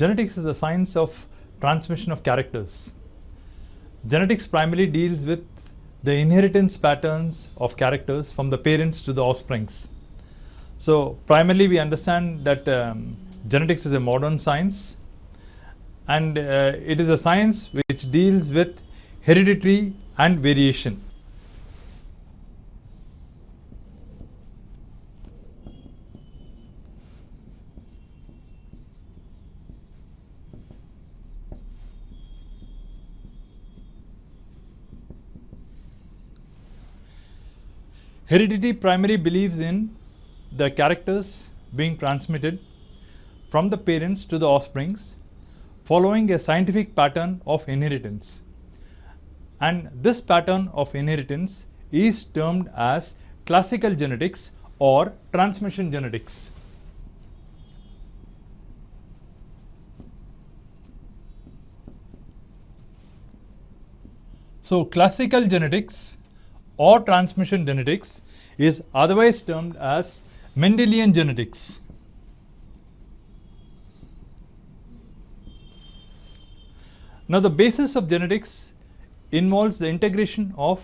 Genetics is the science of transmission of characters. Genetics primarily deals with the inheritance patterns of characters from the parents to the offsprings. So primarily we understand that genetics is a modern science, and it is a science which deals with heredity and variation. Heredity primarily believes in the characters being transmitted from the parents to the offsprings following a scientific pattern of inheritance. And this pattern of inheritance is termed as classical genetics or transmission genetics. So classical genetics or transmission genetics is otherwise termed as Mendelian genetics. Now the basis of genetics involves the integration of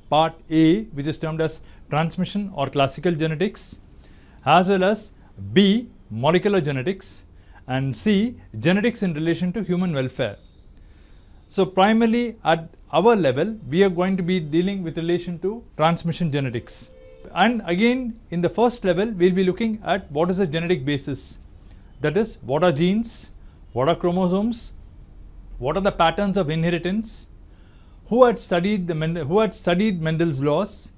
part A, which is termed as transmission or classical genetics, as well as B, molecular genetics, and C, genetics in relation to human welfare. So primarily at our level, we are going to be dealing with relation to transmission genetics. And again, in the first level, we will be looking at what is the genetic basis. That is, what are genes, what are chromosomes, what are the patterns of inheritance, who had studied Mendel's laws,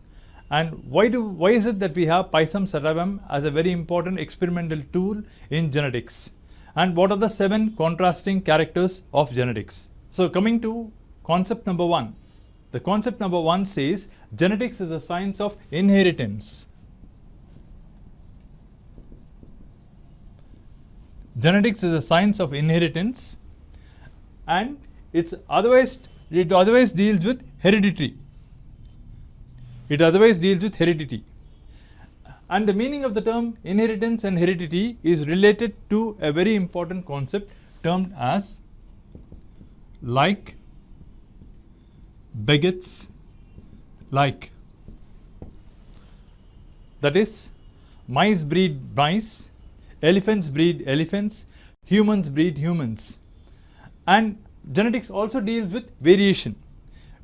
and why is it that we have Pisum sativum as a very important experimental tool in genetics, and what are the 7 contrasting characters of genetics. So coming to concept number 1. The concept number 1 says genetics is the science of inheritance. Genetics is a science of inheritance, and it otherwise deals with heredity. It otherwise deals with heredity. And the meaning of the term inheritance and heredity is related to a very important concept termed as like begets like. That is, mice breed mice, elephants breed elephants, humans breed humans. And genetics also deals with variation.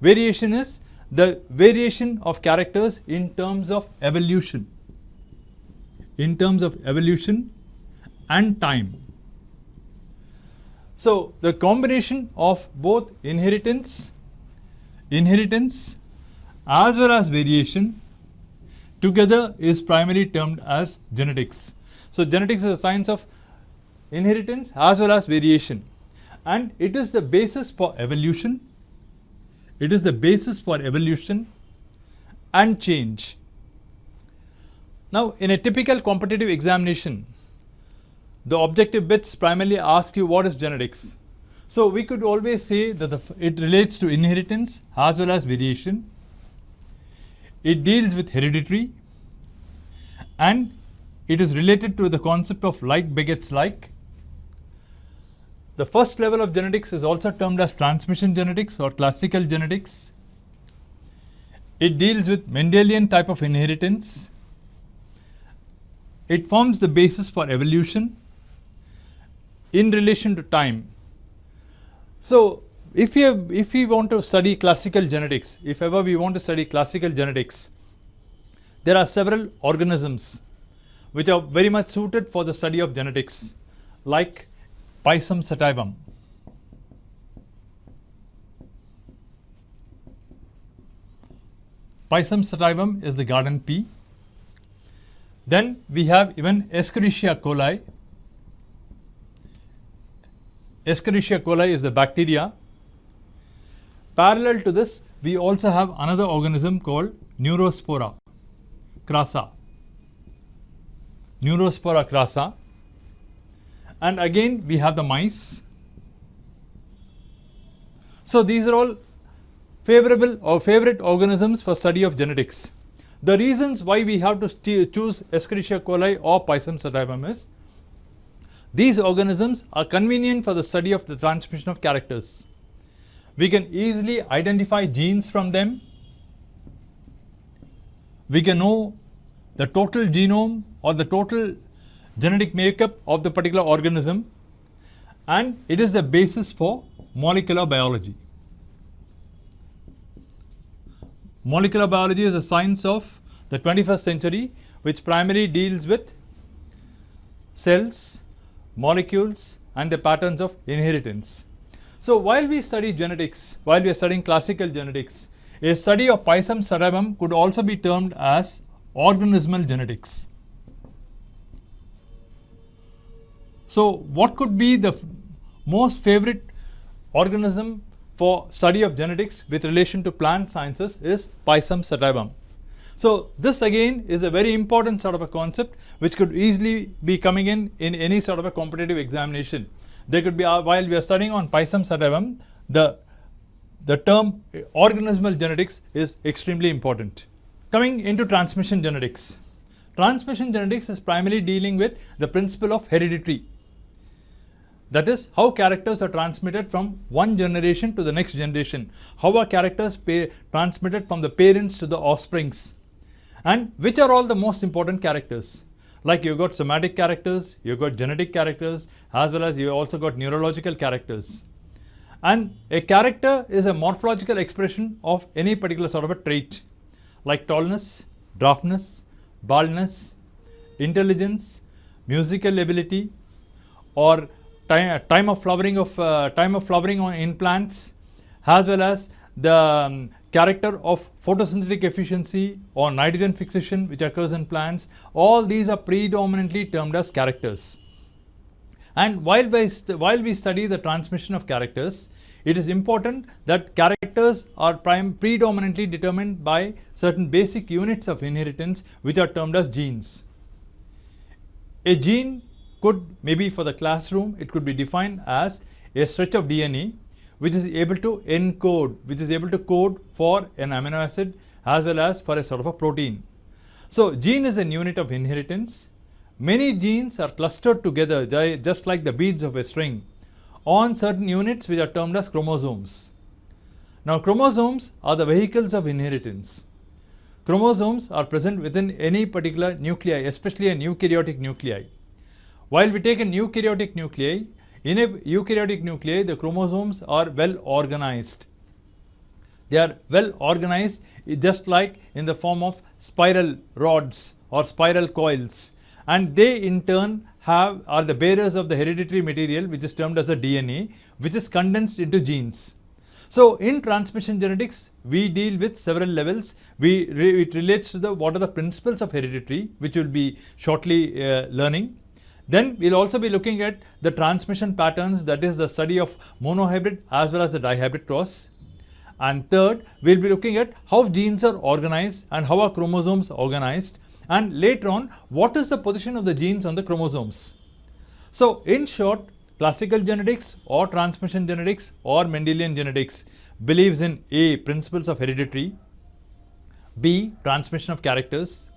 Variation is the variation of characters in terms of evolution. In terms of evolution and time. So the combination of both inheritance as well as variation together is primarily termed as genetics. So genetics is a science of inheritance as well as variation, and it is the basis for evolution. It is the basis for evolution and change. Now in a typical competitive examination, the objective bits primarily ask you what is genetics. So we could always say that it relates to inheritance as well as variation. It deals with heredity, and it is related to the concept of like begets like. The first level of genetics is also termed as transmission genetics or classical genetics. It deals with Mendelian type of inheritance. It forms the basis for evolution in relation to time. So if we want to study classical genetics, if ever we want to study classical genetics, there are several organisms which are very much suited for the study of genetics, like Pisum sativum. Pisum sativum is the garden pea. Then we have even Escherichia coli. Escherichia coli is the bacteria. Parallel to this, we also have another organism called Neurospora crassa. Neurospora crassa. And again we have the mice. So these are all favorable or favorite organisms for study of genetics. The reasons why we have to choose Escherichia coli or Pisum sativum is these organisms are convenient for the study of the transmission of characters. We can easily identify genes from them. We can know the total genome or the total genetic makeup of the particular organism, and it is the basis for molecular biology. Molecular biology is a science of the 21st century which primarily deals with cells, molecules, and the patterns of inheritance. So while we study genetics, while we are studying classical genetics, a study of Pisum sativum could also be termed as organismal genetics. So what could be the most favorite organism for study of genetics with relation to plant sciences is Pisum sativum. So this again is a very important sort of a concept which could easily be coming in any sort of a competitive examination. There could be, while we are studying on Pisum sativum, the term organismal genetics is extremely important. Coming into transmission genetics. Transmission genetics is primarily dealing with the principle of heredity. That is, how characters are transmitted from one generation to the next generation. How are characters transmitted from the parents to the offsprings. And which are all the most important characters. Like you've got somatic characters, you've got genetic characters, as well as you also got neurological characters. And a character is a morphological expression of any particular sort of a trait. Like tallness, dwarfness, baldness, intelligence, musical ability, or time of flowering in plants, as well as the character of photosynthetic efficiency or nitrogen fixation which occurs in plants. All these are predominantly termed as characters. And while we study the transmission of characters, it is important that characters are predominantly determined by certain basic units of inheritance which are termed as genes. A gene could, maybe for the classroom, it could be defined as a stretch of DNA which is able to encode, which is able to code for an amino acid as well as for a sort of a protein. So gene is an unit of inheritance. Many genes are clustered together just like the beads of a string on certain units which are termed as chromosomes. Now chromosomes are the vehicles of inheritance. Chromosomes are present within any particular nuclei, especially a eukaryotic nuclei. While we take a eukaryotic nuclei, in a eukaryotic nuclei, the chromosomes are well organized. They are well organized just like in the form of spiral rods or spiral coils, and they in turn are the bearers of the hereditary material which is termed as a DNA, which is condensed into genes. So in transmission genetics, we deal with several levels. It relates to what are the principles of heredity, which we will be shortly learning. Then we will also be looking at the transmission patterns, that is the study of monohybrid as well as the dihybrid cross. And third, we will be looking at how genes are organized and how are chromosomes organized, and later on what is the position of the genes on the chromosomes. So in short, classical genetics or transmission genetics or Mendelian genetics believes in A, principles of heredity, B, transmission of characters,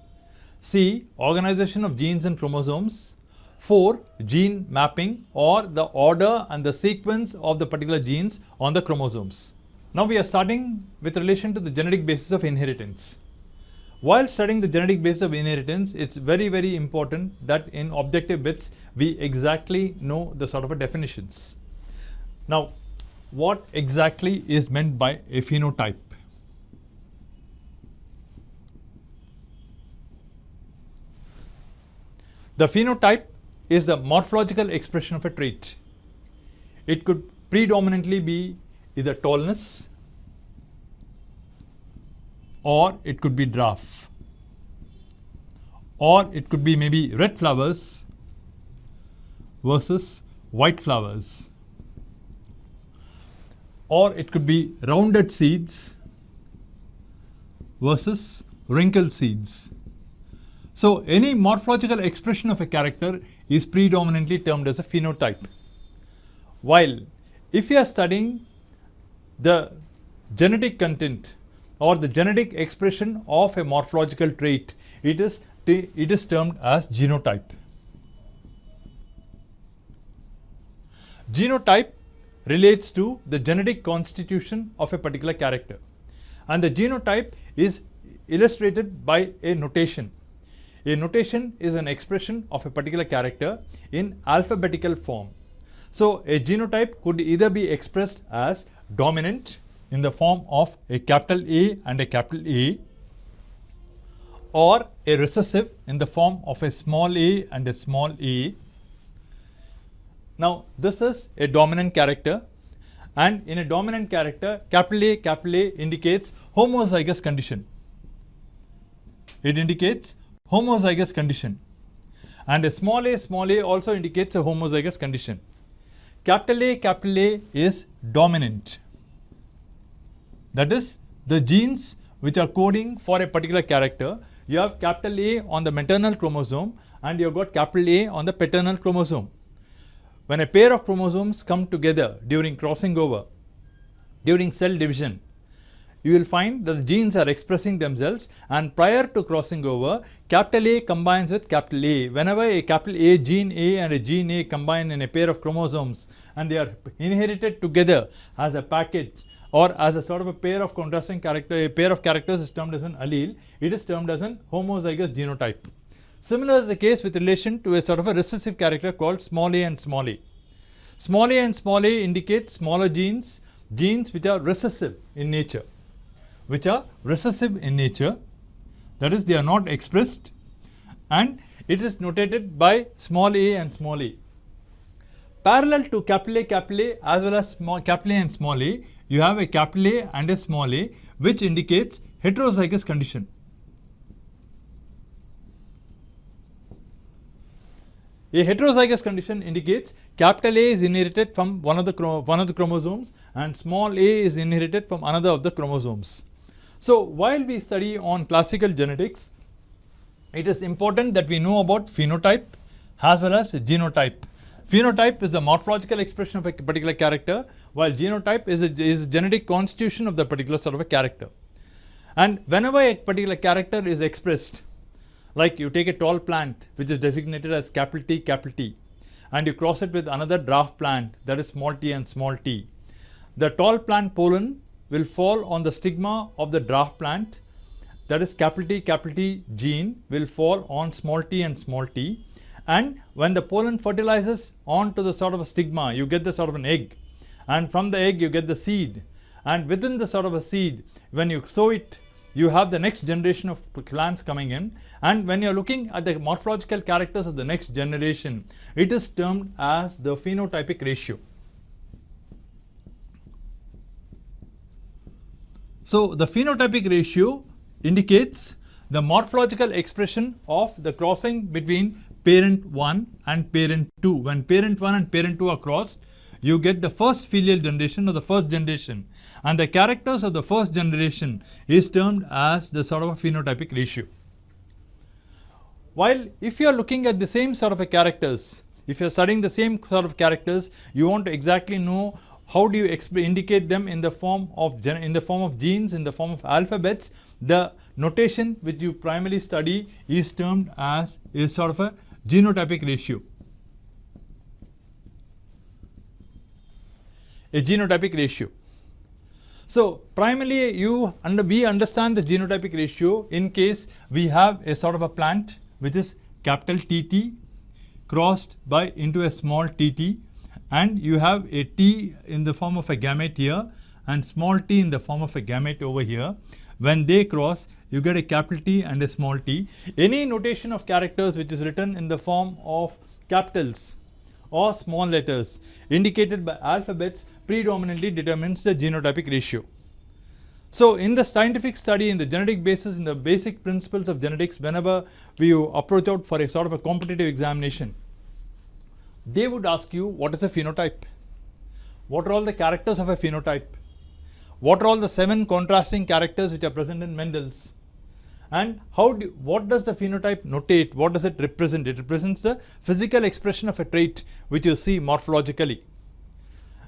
C, organization of genes and chromosomes, 4, gene mapping or the order and the sequence of the particular genes on the chromosomes. Now we are starting with relation to the genetic basis of inheritance. While studying the genetic basis of inheritance, it's very, very important that in objective bits we exactly know the sort of definitions. Now, what exactly is meant by a phenotype? The phenotype is the morphological expression of a trait. It could predominantly be either tallness or it could be dwarf, or it could be maybe red flowers versus white flowers, or it could be rounded seeds versus wrinkled seeds. So any morphological expression of a character is predominantly termed as a phenotype. While if you are studying the genetic content or the genetic expression of a morphological trait, it is termed as genotype. Genotype relates to the genetic constitution of a particular character, and the genotype is illustrated by a notation. A notation is an expression of a particular character in alphabetical form. So, a genotype could either be expressed as dominant in the form of a capital A and a capital A, or a recessive in the form of a small a and a small a. Now, this is a dominant character, and in a dominant character, capital A indicates homozygous condition. It indicates homozygous condition, and a small a also indicates a homozygous condition. Capital A is dominant. That is, the genes which are coding for a particular character, you have capital A on the maternal chromosome and you have got capital A on the paternal chromosome. When a pair of chromosomes come together during crossing over, during cell division, you will find that the genes are expressing themselves, and prior to crossing over, capital A combines with capital A. Whenever a capital A gene A and a gene A combine in a pair of chromosomes and they are inherited together as a package or as a sort of a pair of contrasting character, a pair of characters is termed as an allele, it is termed as an homozygous genotype. Similar is the case with relation to a sort of a recessive character called small a and small a. Small a and small a indicate smaller genes, genes which are recessive in nature. That is, they are not expressed, and it is notated by small a and small a. Parallel to capital A as well as capital A and small a, you have a capital A and a small a, which indicates heterozygous condition. A heterozygous condition indicates capital A is inherited from one of the chromosomes and small a is inherited from another of the chromosomes. So, while we study on classical genetics, it is important that we know about phenotype as well as genotype. Phenotype is the morphological expression of a particular character, while genotype is a genetic constitution of the particular sort of a character. And whenever a particular character is expressed, like you take a tall plant which is designated as capital T, and you cross it with another dwarf plant, that is small t and small t. The tall plant pollen will fall on the stigma of the dwarf plant, that is capital T gene will fall on small t and small t, and when the pollen fertilizes onto the sort of a stigma, you get the sort of an egg, and from the egg you get the seed, and within the sort of a seed, when you sow it, you have the next generation of plants coming in, and when you are looking at the morphological characters of the next generation, it is termed as the phenotypic ratio. So, the phenotypic ratio indicates the morphological expression of the crossing between parent 1 and parent 2. When parent 1 and parent 2 are crossed, you get the first filial generation or the first generation, and the characters of the first generation is termed as the sort of a phenotypic ratio. While if you are looking at the same sort of a characters, if you are studying the same sort of characters, you want to exactly know how do you indicate them in the form of genes, in the form of alphabets. The notation which you primarily study is termed as a sort of a genotypic ratio. A genotypic ratio. So, primarily we understand the genotypic ratio in case we have a sort of a plant which is capital TT crossed into a small tt, and you have a T in the form of a gamete here and small t in the form of a gamete over here. When they cross, you get a capital T and a small t. Any notation of characters which is written in the form of capitals or small letters indicated by alphabets predominantly determines the genotypic ratio. So, in the scientific study, in the genetic basis, in the basic principles of genetics, whenever we approach out for a sort of a competitive examination, they would ask you, what is a phenotype? What are all the characters of a phenotype? What are all the 7 contrasting characters which are present in Mendel's? And what does the phenotype notate? What does it represent? It represents the physical expression of a trait which you see morphologically.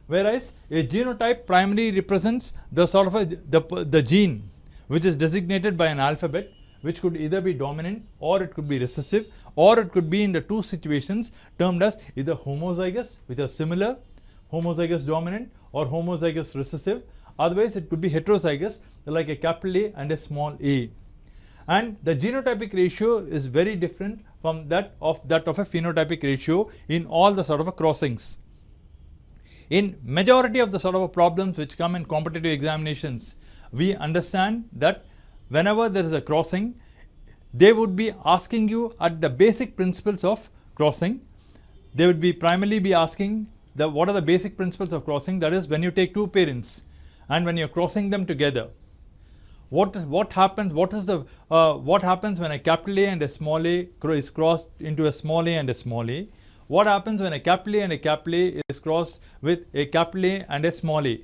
Whereas a genotype primarily represents the sort of the gene which is designated by an alphabet, which could either be dominant or it could be recessive, or it could be in the two situations termed as either homozygous, which are similar, homozygous dominant or homozygous recessive. Otherwise, it could be heterozygous, like a capital A and a small a. And the genotypic ratio is very different from that of a phenotypic ratio in all the sort of crossings. In majority of the sort of problems which come in competitive examinations, we understand that whenever there is a crossing, they would be asking you at the basic principles of crossing. They would be primarily be asking what are the basic principles of crossing, that is when you take two parents and when you are crossing them together. What happens when a capital A and a small a is crossed into a small a and a small a? What happens when a capital A and a capital A is crossed with a capital A and a small a?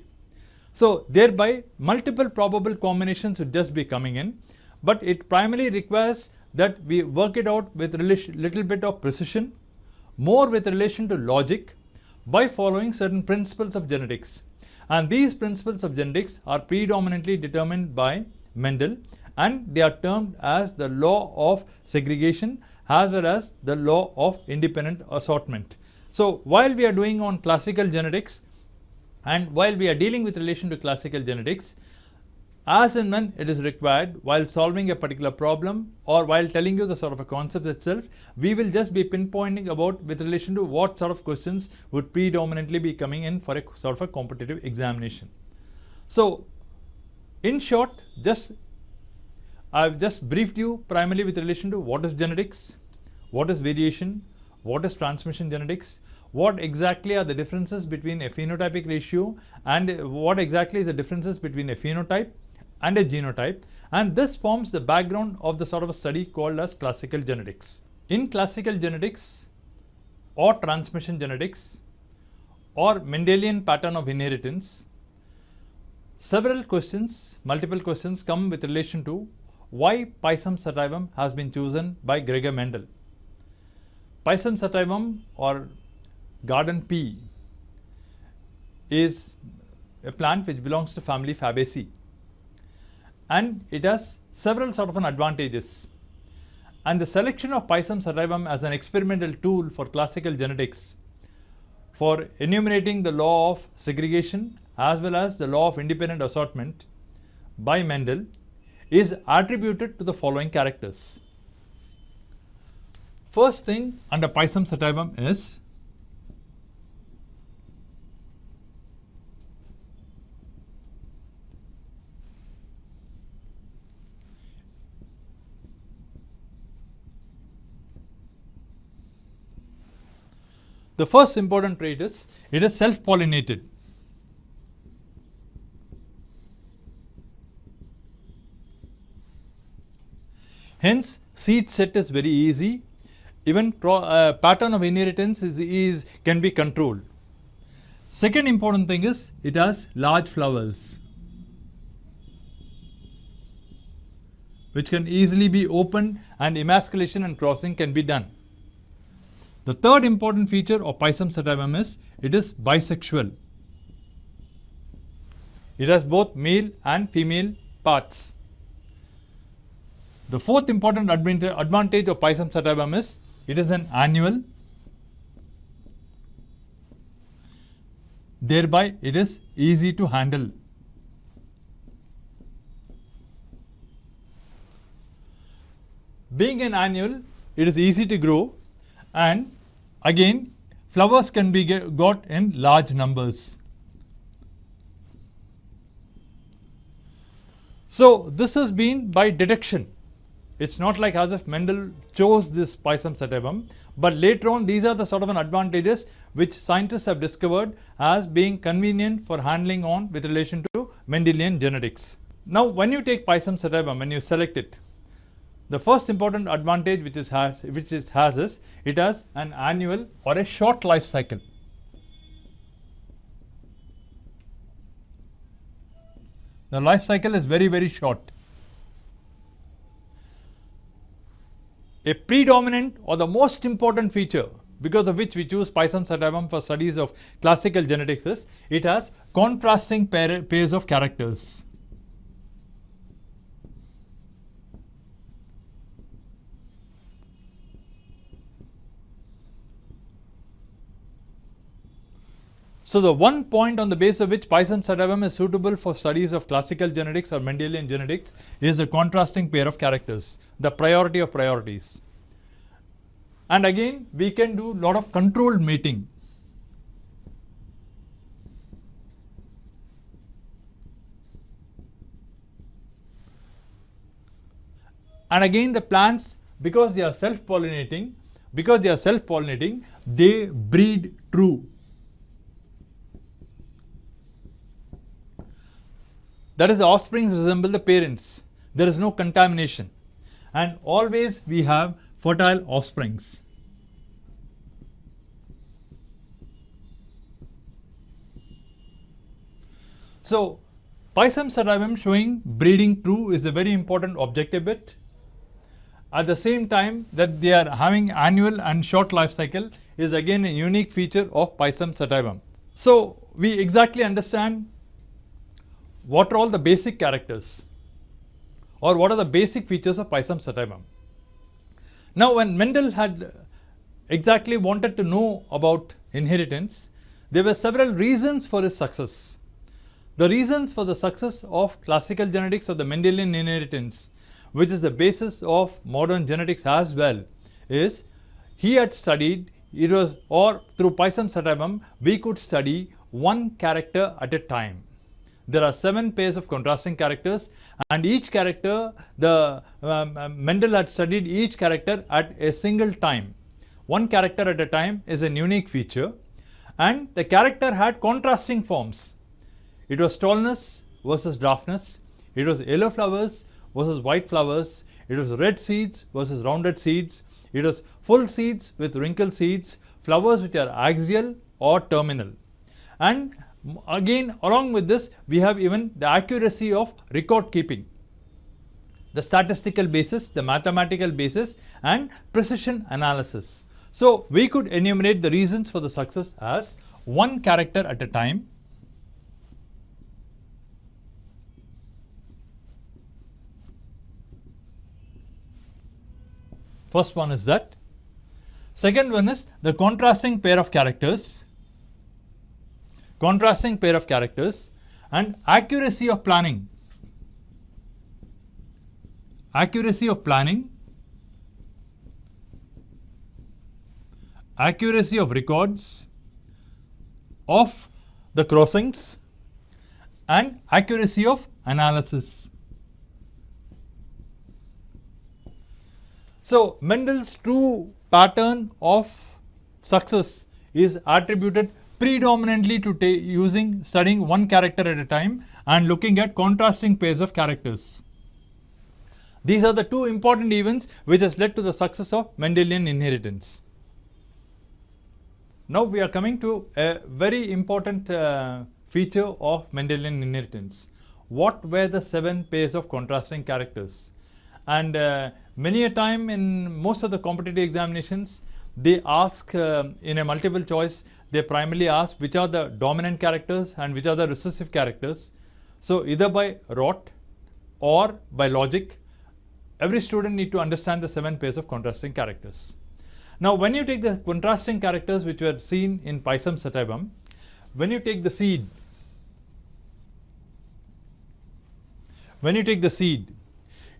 So thereby multiple probable combinations would just be coming in, but it primarily requires that we work it out with little bit of precision, more with relation to logic, by following certain principles of genetics. And these principles of genetics are predominantly determined by Mendel, and they are termed as the law of segregation as well as the law of independent assortment. So while we are doing on classical genetics and while we are dealing with relation to classical genetics, as and when it is required while solving a particular problem or while telling you the sort of a concept itself, we will just be pinpointing about with relation to what sort of questions would predominantly be coming in for a sort of a competitive examination. So in short, I have just briefed you primarily with relation to what is genetics, what is variation, what is transmission genetics, what exactly are the differences between a phenotypic ratio, and what exactly is the differences between a phenotype and a genotype, and this forms the background of the sort of a study called as classical genetics. In classical genetics or transmission genetics or Mendelian pattern of inheritance, several questions, multiple questions come with relation to why Pisum sativum has been chosen by Gregor Mendel. Pisum sativum or garden pea is a plant which belongs to family Fabaceae, and it has several sort of advantages. And the selection of Pisum sativum as an experimental tool for classical genetics for enumerating the law of segregation as well as the law of independent assortment by Mendel is attributed to the following characters. First thing under Pisum sativum is the first important trait is it is self-pollinated. Hence, seed set is very easy. Even pattern of inheritance can be controlled. Second important thing is it has large flowers, which can easily be opened and emasculation and crossing can be done. The third important feature of Pisum sativum is it is bisexual. It has both male and female parts. The fourth important advantage of Pisum sativum is it is an annual, thereby it is easy to handle. Being an annual, it is easy to grow, and again flowers can be got in large numbers. So this has been by deduction. It's not like as if Mendel chose this Pisum sativum, but later on these are the sort of advantages which scientists have discovered as being convenient for handling on with relation to Mendelian genetics. Now when you take Pisum sativum, when you select it, the first important advantage which it has is it has an annual or a short life cycle. The life cycle is very, very short. A predominant or the most important feature because of which we choose Pisum sativum for studies of classical genetics is it has contrasting pairs of characters. So, the one point on the basis of which Pisum sativum is suitable for studies of classical genetics or Mendelian genetics is the contrasting pair of characters, the priority of priorities. And again, we can do lot of controlled mating. And again, the plants, because they are self-pollinating, they breed true. That is, the offsprings resemble the parents. There is no contamination. And always we have fertile offsprings. So, Pisum sativum showing breeding true is a very important objective bit. At the same time that they are having annual and short life cycle is again a unique feature of Pisum sativum. So, we exactly understand what are all the basic characters or what are the basic features of Pisum sativum. Now, when Mendel had exactly wanted to know about inheritance, there were several reasons for his success. The reasons for the success of classical genetics or the Mendelian inheritance, which is the basis of modern genetics as well, is he had studied, it was, or through Pisum sativum we could study one character at a time. There are 7 pairs of contrasting characters, and each character, Mendel had studied each character at a single time. One character at a time is a unique feature, and the character had contrasting forms. It was tallness versus dwarfness, it was yellow flowers versus white flowers, it was red seeds versus rounded seeds, it was full seeds with wrinkled seeds, flowers which are axial or terminal. And again, along with this, we have even the accuracy of record keeping, the statistical basis, the mathematical basis, and precision analysis. So, we could enumerate the reasons for the success as one character at a time, first one is that. Second one is the contrasting pair of characters, and accuracy of planning. Accuracy of records of the crossings, and accuracy of analysis. So, Mendel's true pattern of success is attributed predominantly to studying one character at a time and looking at contrasting pairs of characters. These are the two important events which has led to the success of Mendelian inheritance. Now, we are coming to a very important feature of Mendelian inheritance. What were the 7 pairs of contrasting characters? And many a time in most of the competitive examinations, they ask in a multiple choice, they primarily ask which are the dominant characters and which are the recessive characters. So, either by rote or by logic, every student need to understand the 7 pairs of contrasting characters. Now, when you take the contrasting characters which were seen in Pisum sativum, when you take the seed,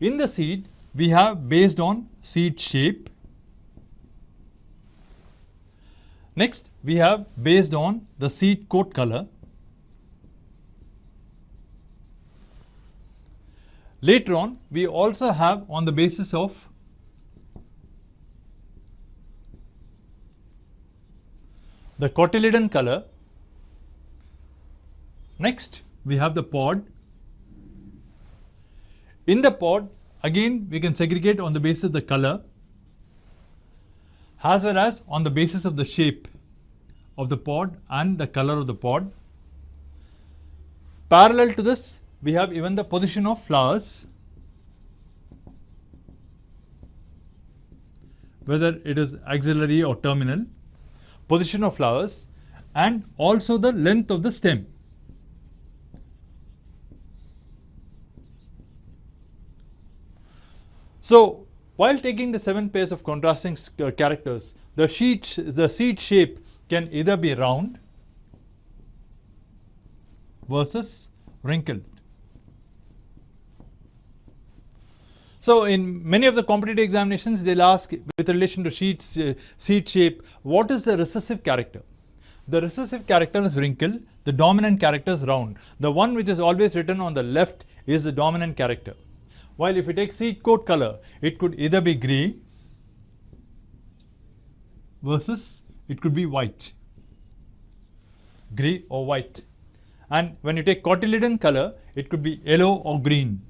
in the seed we have based on seed shape. Next, we have based on the seed coat color. Later on, we also have on the basis of the cotyledon color. Next, we have the pod. In the pod, again we can segregate on the basis of the color as well as on the basis of the shape of the pod and the color of the pod. Parallel to this, we have even the position of flowers, whether it is axillary or terminal, position of flowers, and also the length of the stem. So, while taking the 7 pairs of contrasting characters, the seed shape can either be round versus wrinkled. So, in many of the competitive examinations, they will ask with relation to seed shape, what is the recessive character? The recessive character is wrinkle, the dominant character is round. The one which is always written on the left is the dominant character. While if you take seed coat color, it could either be grey versus it could be white, grey or white. And when you take cotyledon color, it could be yellow or green,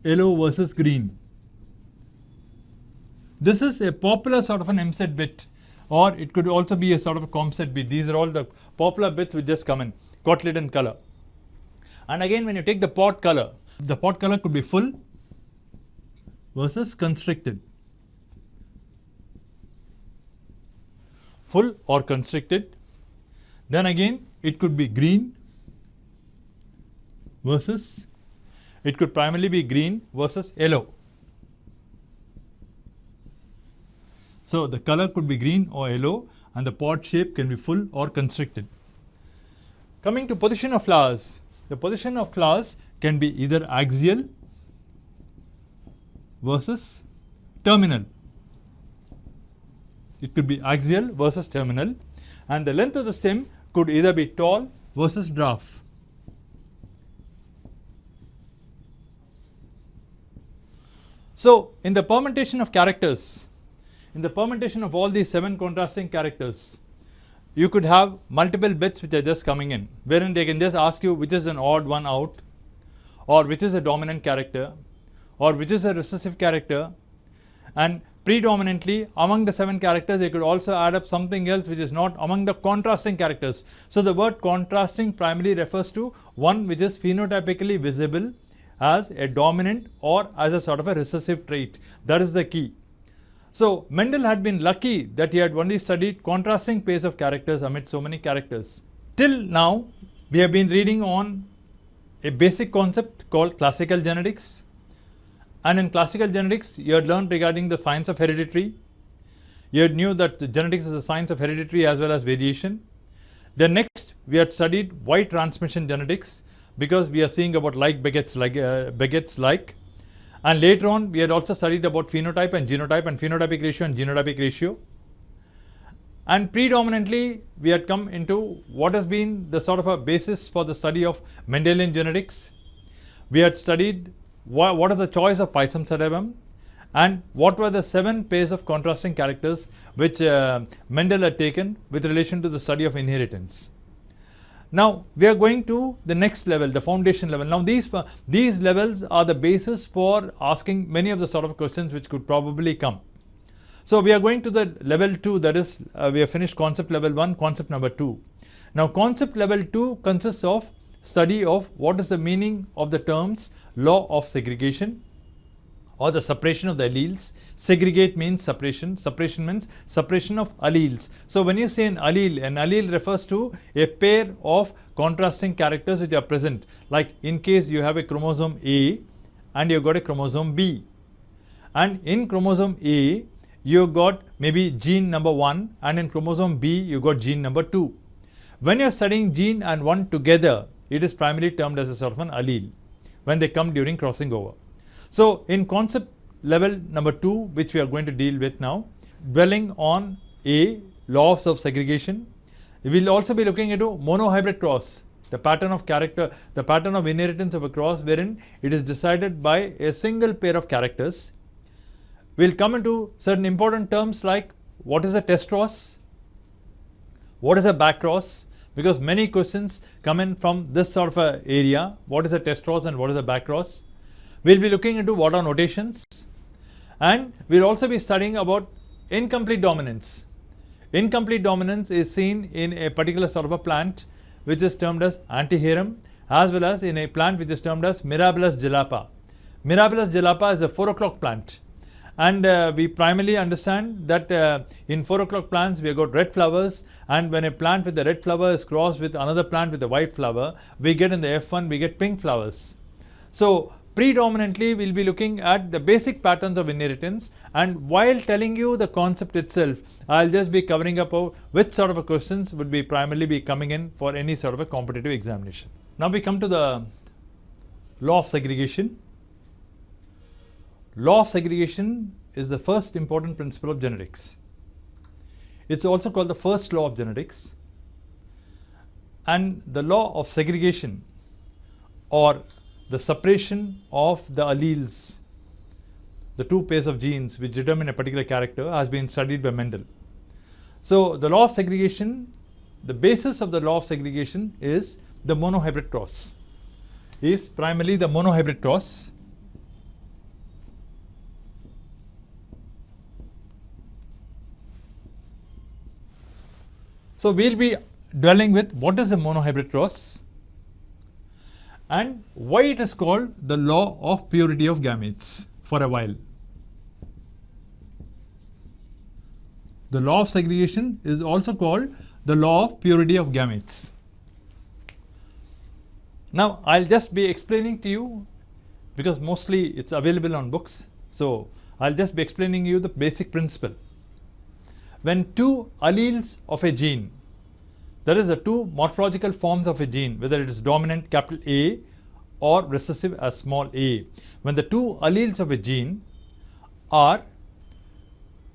yellow versus green. This is a popular sort of an MSET bit, or it could also be a sort of a COMSET bit. These are all the popular bits which just come in, cotyledon color. And again, when you take the pot color could be full versus constricted. Full or constricted. Then again, it could be green versus, it could primarily be green versus yellow. So, the color could be green or yellow, and the pod shape can be full or constricted. Coming to position of flowers, the position of flowers can be either axial versus terminal. It could be axial versus terminal, and the length of the stem could either be tall versus dwarf. So, in the permutation of characters, in the permutation of all these 7 contrasting characters, you could have multiple bits which are just coming in, wherein they can just ask you which is an odd one out, or which is a dominant character, or which is a recessive character, and predominantly among the 7 characters they could also add up something else which is not among the contrasting characters. So, the word contrasting primarily refers to one which is phenotypically visible as a dominant or as a sort of a recessive trait. That is the key. So, Mendel had been lucky that he had only studied contrasting pairs of characters amid so many characters. Till now, we have been reading on a basic concept called classical genetics, and in classical genetics you had learned regarding the science of hereditary. You had knew that genetics is a science of hereditary as well as variation. Then next we had studied Y transmission genetics, because we are seeing about like begets like. And later on we had also studied about phenotype and phenotypic ratio and genotypic ratio. And predominantly we had come into what has been the sort of a basis for the study of Mendelian genetics. We had studied what is the choice of Pisum sedevum, and what were the 7 pairs of contrasting characters which Mendel had taken with relation to the study of inheritance. Now, we are going to the next level, the foundation level. Now, these levels are the basis for asking many of the sort of questions which could probably come. So, we are going to the level 2, that is we have finished concept level 1, concept number 2. Now, concept level 2 consists of study of what is the meaning of the terms law of segregation or the separation of the alleles. Segregate means separation, separation means separation of alleles. So, when you say an allele refers to a pair of contrasting characters which are present, like in case you have a chromosome A and you got a chromosome B, and in chromosome A you got maybe gene number 1, and in chromosome B you got gene number 2. When you are studying gene and 1 together, it is primarily termed as a sort of an allele when they come during crossing over. So, in concept level number 2, which we are going to deal with now, dwelling on A, laws of segregation, we will also be looking into monohybrid cross, the pattern of character, the pattern of inheritance of a cross wherein it is decided by a single pair of characters. We will come into certain important terms like what is a test cross, what is a back cross, because many questions come in from this sort of a area, what is a test cross and what is a back cross. We will be looking into what are notations, and we will also be studying about incomplete dominance. Incomplete dominance is seen in a particular sort of a plant which is termed as antiherum, as well as in a plant which is termed as Mirabilis jalapa. Mirabilis jalapa is a 4 o'clock plant, and we primarily understand that in 4 o'clock plants we have got red flowers, and when a plant with the red flower is crossed with another plant with a white flower, we get in the F1 we get pink flowers. So, predominantly we'll be looking at the basic patterns of inheritance, and while telling you the concept itself, I'll just be covering up which sort of a questions would be primarily be coming in for any sort of a competitive examination. Now we come to the law of segregation. Law of segregation is the first important principle of genetics. It's also called the first law of genetics, and the law of segregation, or the separation of the alleles, the two pairs of genes which determine a particular character, has been studied by Mendel. So the law of segregation, the basis of the law of segregation is the monohybrid cross, is primarily the monohybrid cross. So we'll be dwelling with what is a monohybrid cross and why it is called the law of purity of gametes for a while. The law of segregation is also called the law of purity of gametes. Now I'll just be explaining to you, because mostly it's available on books, so I'll just be explaining you the basic principle. When two alleles of a gene, that is the two morphological forms of a gene, whether it is dominant capital A or recessive as small a, when the two alleles of a gene are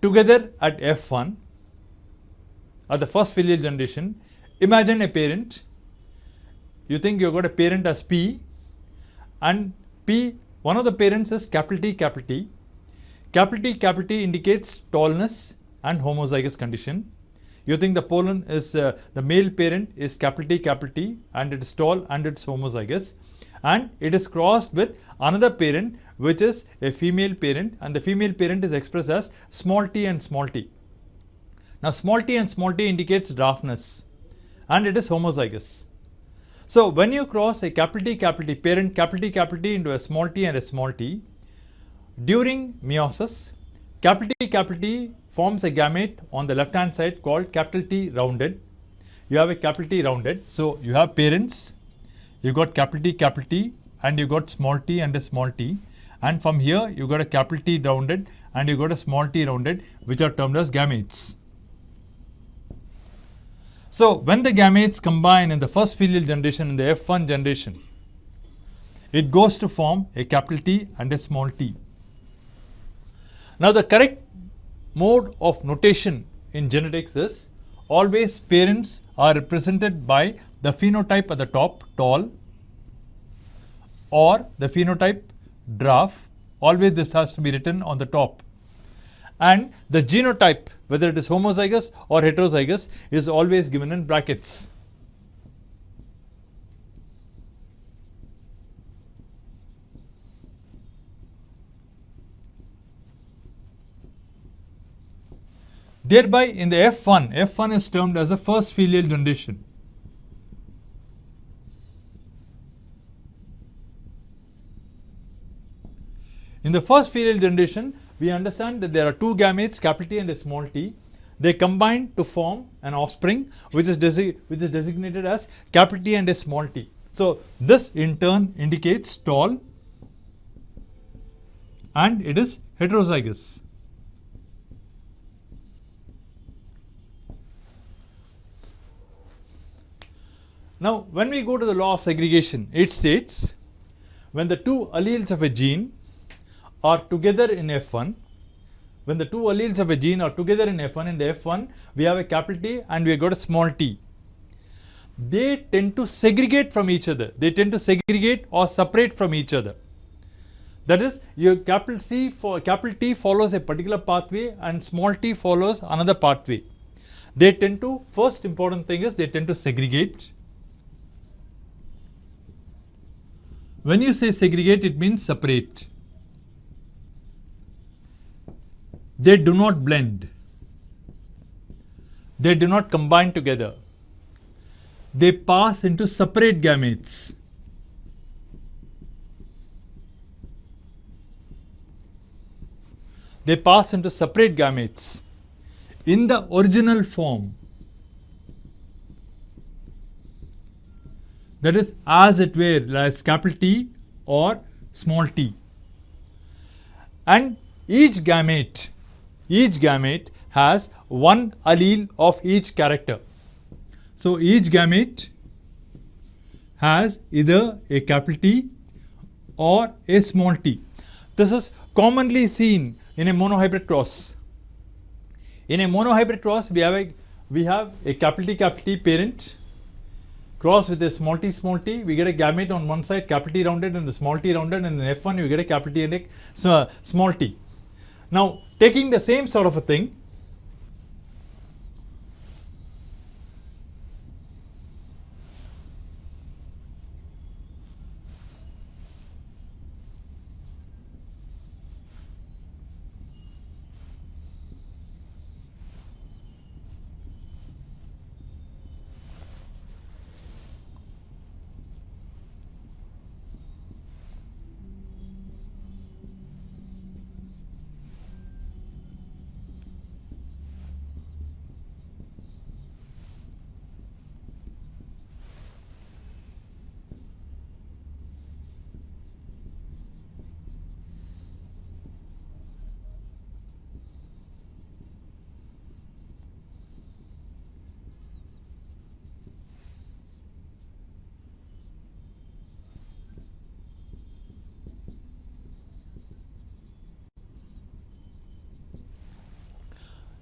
together at F1 at the first filial generation, imagine a parent. You think you've got a parent as P, and P, one of the parents is capital T, capital T. Capital T, capital T indicates tallness and homozygous condition. You think the pollen is the male parent is capital T, and it is tall and it's homozygous, and it is crossed with another parent which is a female parent, and the female parent is expressed as small t and small t. Now small t and small t indicates draftness, and it is homozygous. So when you cross a capital T parent capital T into a small t and a small t, during meiosis, capital T forms a gamete on the left hand side called capital T rounded. You have a capital T rounded. So you have parents, you got capital T, and you got small t and a small t. And from here you got a capital T rounded and you got a small t rounded, which are termed as gametes. So when the gametes combine in the first filial generation, in the F1 generation, it goes to form a capital T and a small t. Now the correct mode of notation in genetics is always parents are represented by the phenotype at the top, tall, or the phenotype, dwarf. Always this has to be written on the top. And the genotype, whether it is homozygous or heterozygous, is always given in brackets. Thereby in the F1 is termed as a first filial generation. In the first filial generation, we understand that there are two gametes, capital T and a small t. They combine to form an offspring which is designated as capital T and a small t. So this in turn indicates tall, and it is heterozygous. Now when we go to the law of segregation, it states when the two alleles of a gene are together in F1, when the two alleles of a gene are together in F1, in the F1 we have a capital T and we have got a small t. They tend to segregate from each other. They tend to segregate or separate from each other. That is, your capital T follows a particular pathway and small t follows another pathway. They tend to, first important thing is they tend to segregate. When you say segregate, it means separate. They do not blend. They do not combine together. They pass into separate gametes. They pass into separate gametes in the original form. That is, as it were, as capital T or small t, and each gamete has one allele of each character. So each gamete has either a capital T or a small t. This is commonly seen in a monohybrid cross. In a monohybrid cross, we have a capital T parent cross with a small t, we get a gamete on one side, capital T rounded and the small t rounded, and in F1 you get a capital T and a small t. Now, taking the same sort of a thing,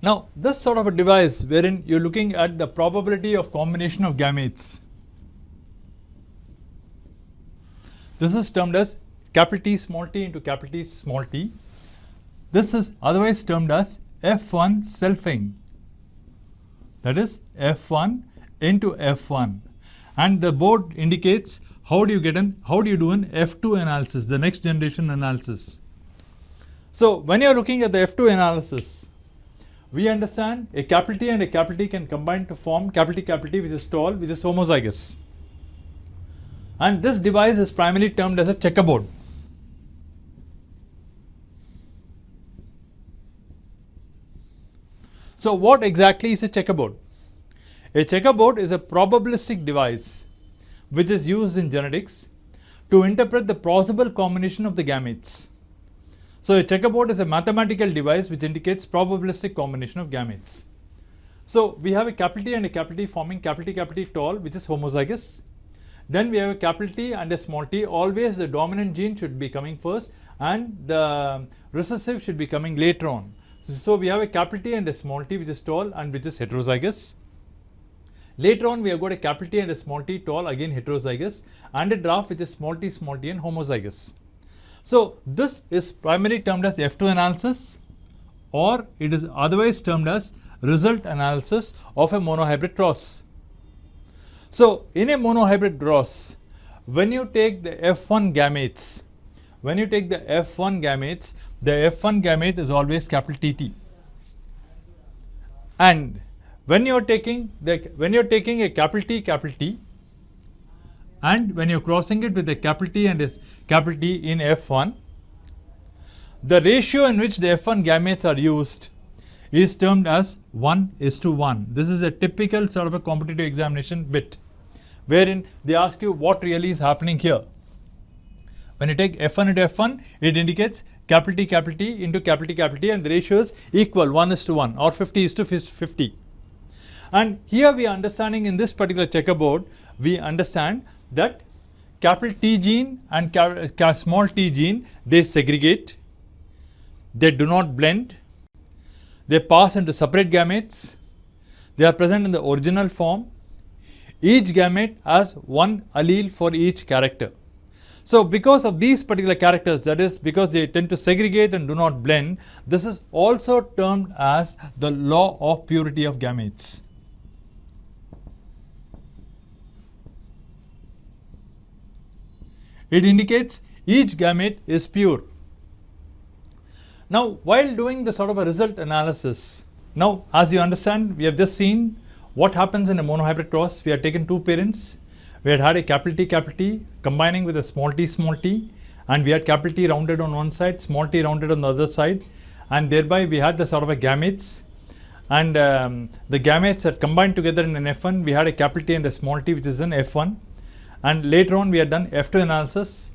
now this sort of a device wherein you are looking at the probability of combination of gametes, this is termed as capital T small t into capital T small t. This is otherwise termed as F1 selfing, that is F1 into F1, and the board indicates how do you do an F2 analysis, the next generation analysis. So when you are looking at the F2 analysis, we understand a capital T and a capital T can combine to form capital T which is tall, which is homozygous, and this device is primarily termed as a checkerboard. So what exactly is a checkerboard? A checkerboard is a probabilistic device which is used in genetics to interpret the possible combination of the gametes. So a checkerboard is a mathematical device which indicates probabilistic combination of gametes. So we have a capital T and a capital T forming capital T tall, which is homozygous. Then we have a capital T and a small t. Always the dominant gene should be coming first and the recessive should be coming later on. So we have a capital T and a small t which is tall and which is heterozygous. Later on we have got a capital T and a small t tall, again heterozygous, and a draft which is small t and homozygous. So this is primarily termed as F2 analysis, or it is otherwise termed as result analysis of a monohybrid cross. So in a monohybrid cross, when you take the F1 gametes, the F1 gamete is always capital TT. And when you are taking a capital T, and when you are crossing it with a capital T and a capital T in F1, the ratio in which the F1 gametes are used is termed as 1:1. This is a typical sort of a competitive examination bit, wherein they ask you what really is happening here. When you take F1 into F1, it indicates capital T into capital T, and the ratio is equal 1:1 or 50:50. And here we are understanding, in this particular checkerboard, we understand that capital T gene and small t gene, they segregate, they do not blend, they pass into separate gametes, they are present in the original form. Each gamete has one allele for each character. So because of these particular characters, that is because they tend to segregate and do not blend, this is also termed as the law of purity of gametes. It indicates each gamete is pure. Now, while doing the sort of a result analysis, now as you understand, we have just seen what happens in a monohybrid cross. We have taken two parents. We had a capital T combining with a small t, and we had capital T rounded on one side, small t rounded on the other side, and thereby we had the sort of a gametes, and the gametes are combined together in an F1. We had a capital T and a small t which is in F1, and later on we had done F2 analysis,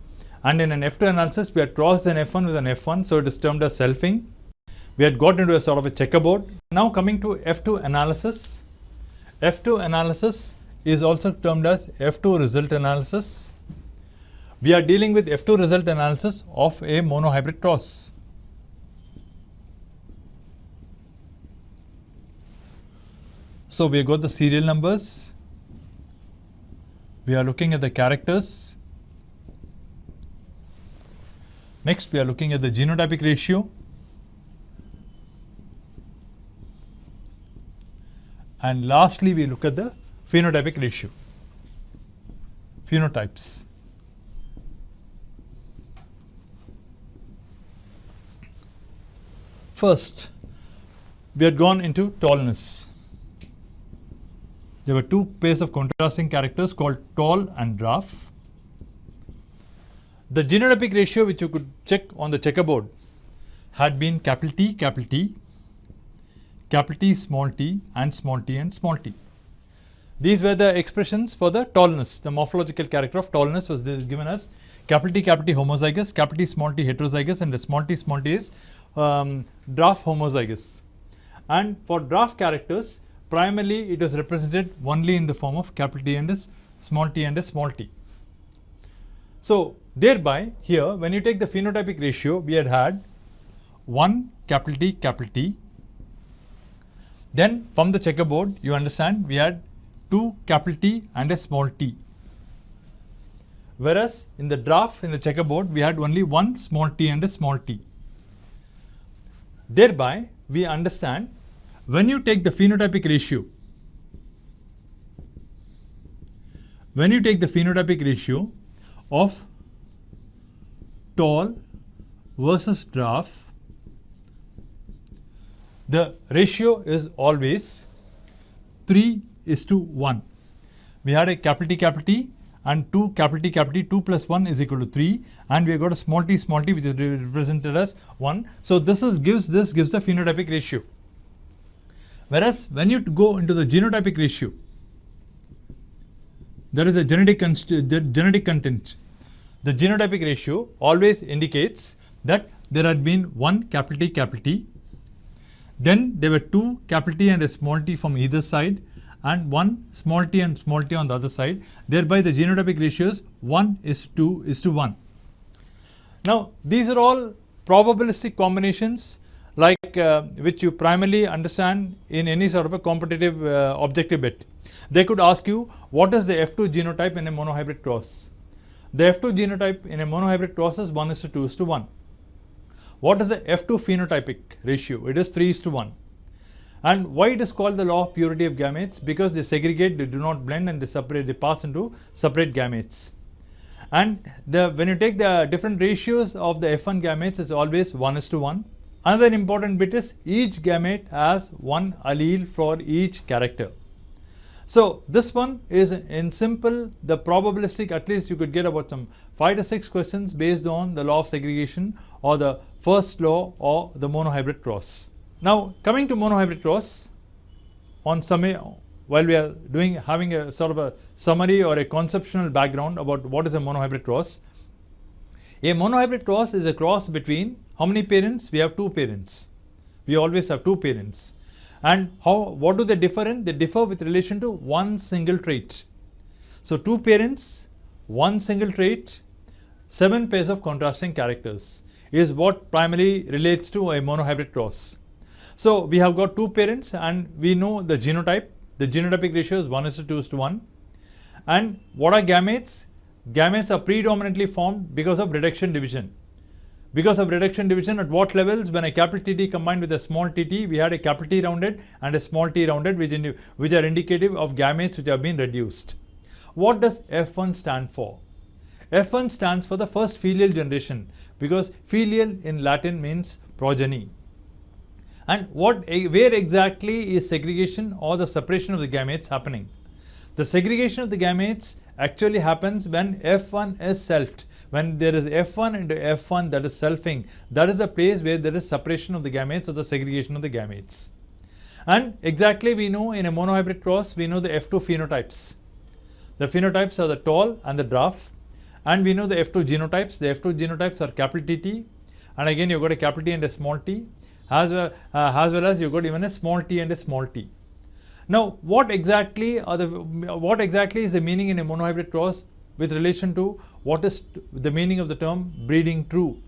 and in an F2 analysis we had crossed an F1 with an F1, so it is termed as selfing. We had got into a sort of a checkerboard. Now coming to F2 analysis. F2 analysis is also termed as F2 result analysis. We are dealing with F2 result analysis of a monohybrid cross. So we have got the serial numbers. We are looking at the characters. Next we are looking at the genotypic ratio. And lastly we look at the phenotypic ratio. Phenotypes. First, we had gone into tallness. There were two pairs of contrasting characters called tall and dwarf. The genotypic ratio which you could check on the checkerboard had been capital T, small t and small t and small t. These were the expressions for the tallness. The morphological character of tallness was given as capital T homozygous, capital T small t heterozygous, and the small t is dwarf homozygous. And for dwarf characters, primarily it was represented only in the form of capital T and a small t and a small t. So thereby here when you take the phenotypic ratio, we had 1 capital T. Then from the checkerboard you understand we had 2 capital T and a small t. Whereas in the dwarf, in the checkerboard, we had only 1 small t and a small t. Thereby we understand when you take the phenotypic ratio, of tall versus dwarf, the ratio is always 3:1. We had a capital T and 2 capital T, 2 plus 1 is equal to 3, and we have got a small t which is represented as 1. So this gives the phenotypic ratio. Whereas when you go into the genotypic ratio, there is a genetic content. The genotypic ratio always indicates that there had been 1 capital T, then there were 2 capital T and a small t from either side, and 1 small t and small t on the other side. Thereby the genotypic ratio is 1:1. Now these are all probabilistic combinations like which you primarily understand in any sort of a competitive objective bit. They could ask you what is the F2 genotype in a monohybrid cross. The F2 genotype in a monohybrid cross is 1:2:1. What is the F2 phenotypic ratio? It is 3:1. And why it is called the law of purity of gametes? Because they segregate, they do not blend, and they pass into separate gametes. And when you take the different ratios of the F1 gametes, it's always 1:1. Another important bit is each gamete has 1 allele for each character. So this one is in simple, the probabilistic, at least you could get about some 5 to 6 questions based on the law of segregation or the first law or the monohybrid cross. Now coming to monohybrid cross, while we are having a sort of a summary or a conceptual background about what is a monohybrid cross. A monohybrid cross is a cross between how many parents? We have 2 parents. We always have 2 parents. And what do they differ in? They differ with relation to one single trait. So 2 parents, 1 single trait, 7 pairs of contrasting characters is what primarily relates to a monohybrid cross. So we have got 2 parents and we know the genotype. The genotypic ratio is 1:2:1. And what are gametes? Gametes are predominantly formed because of reduction division. Because of reduction division, at what levels? When a capital T combined with a small tt, we had a capital T rounded and a small t rounded, which are indicative of gametes which have been reduced. What does F1 stand for? F1 stands for the first filial generation, because filial in Latin means progeny. And where exactly is segregation or the separation of the gametes happening? The segregation of the gametes actually happens when F1 is selfed. When there is F1 into F1, that is selfing, that is the place where there is separation of the gametes or the segregation of the gametes. And exactly we know in a monohybrid cross, we know the F2 phenotypes. The phenotypes are the tall and the dwarf. And we know the F2 genotypes. The F2 genotypes are capital TT, and again you got a capital T and a small t, as well as you got even a small t and a small t. Now, what exactly is the meaning in a monohybrid cross with relation to what is the meaning of the term breeding true?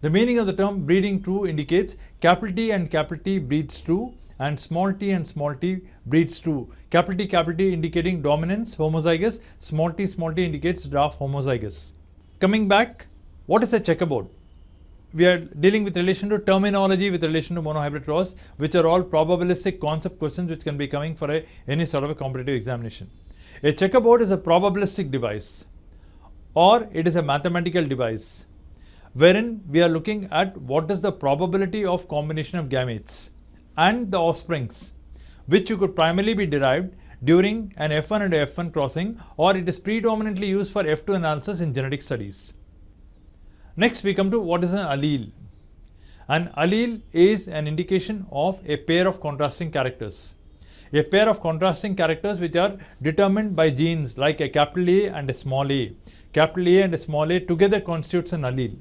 The meaning of the term breeding true indicates capital T and capital T breeds true, and small and small t breeds true. Capital T indicating dominance, homozygous, small t indicates dwarf, homozygous. Coming back, what is a checkerboard? We are dealing with relation to terminology with relation to monohybrid cross, which are all probabilistic concept questions which can be coming for any sort of a competitive examination. A checkerboard is a probabilistic device, or it is a mathematical device, wherein we are looking at what is the probability of combination of gametes and the offsprings, which you could primarily be derived during an F1 and F1 crossing, or it is predominantly used for F2 analysis in genetic studies. Next, we come to what is an allele. An allele is an indication of a pair of contrasting characters. A pair of contrasting characters which are determined by genes like a capital A and a small a. Capital A and a small a together constitutes an allele.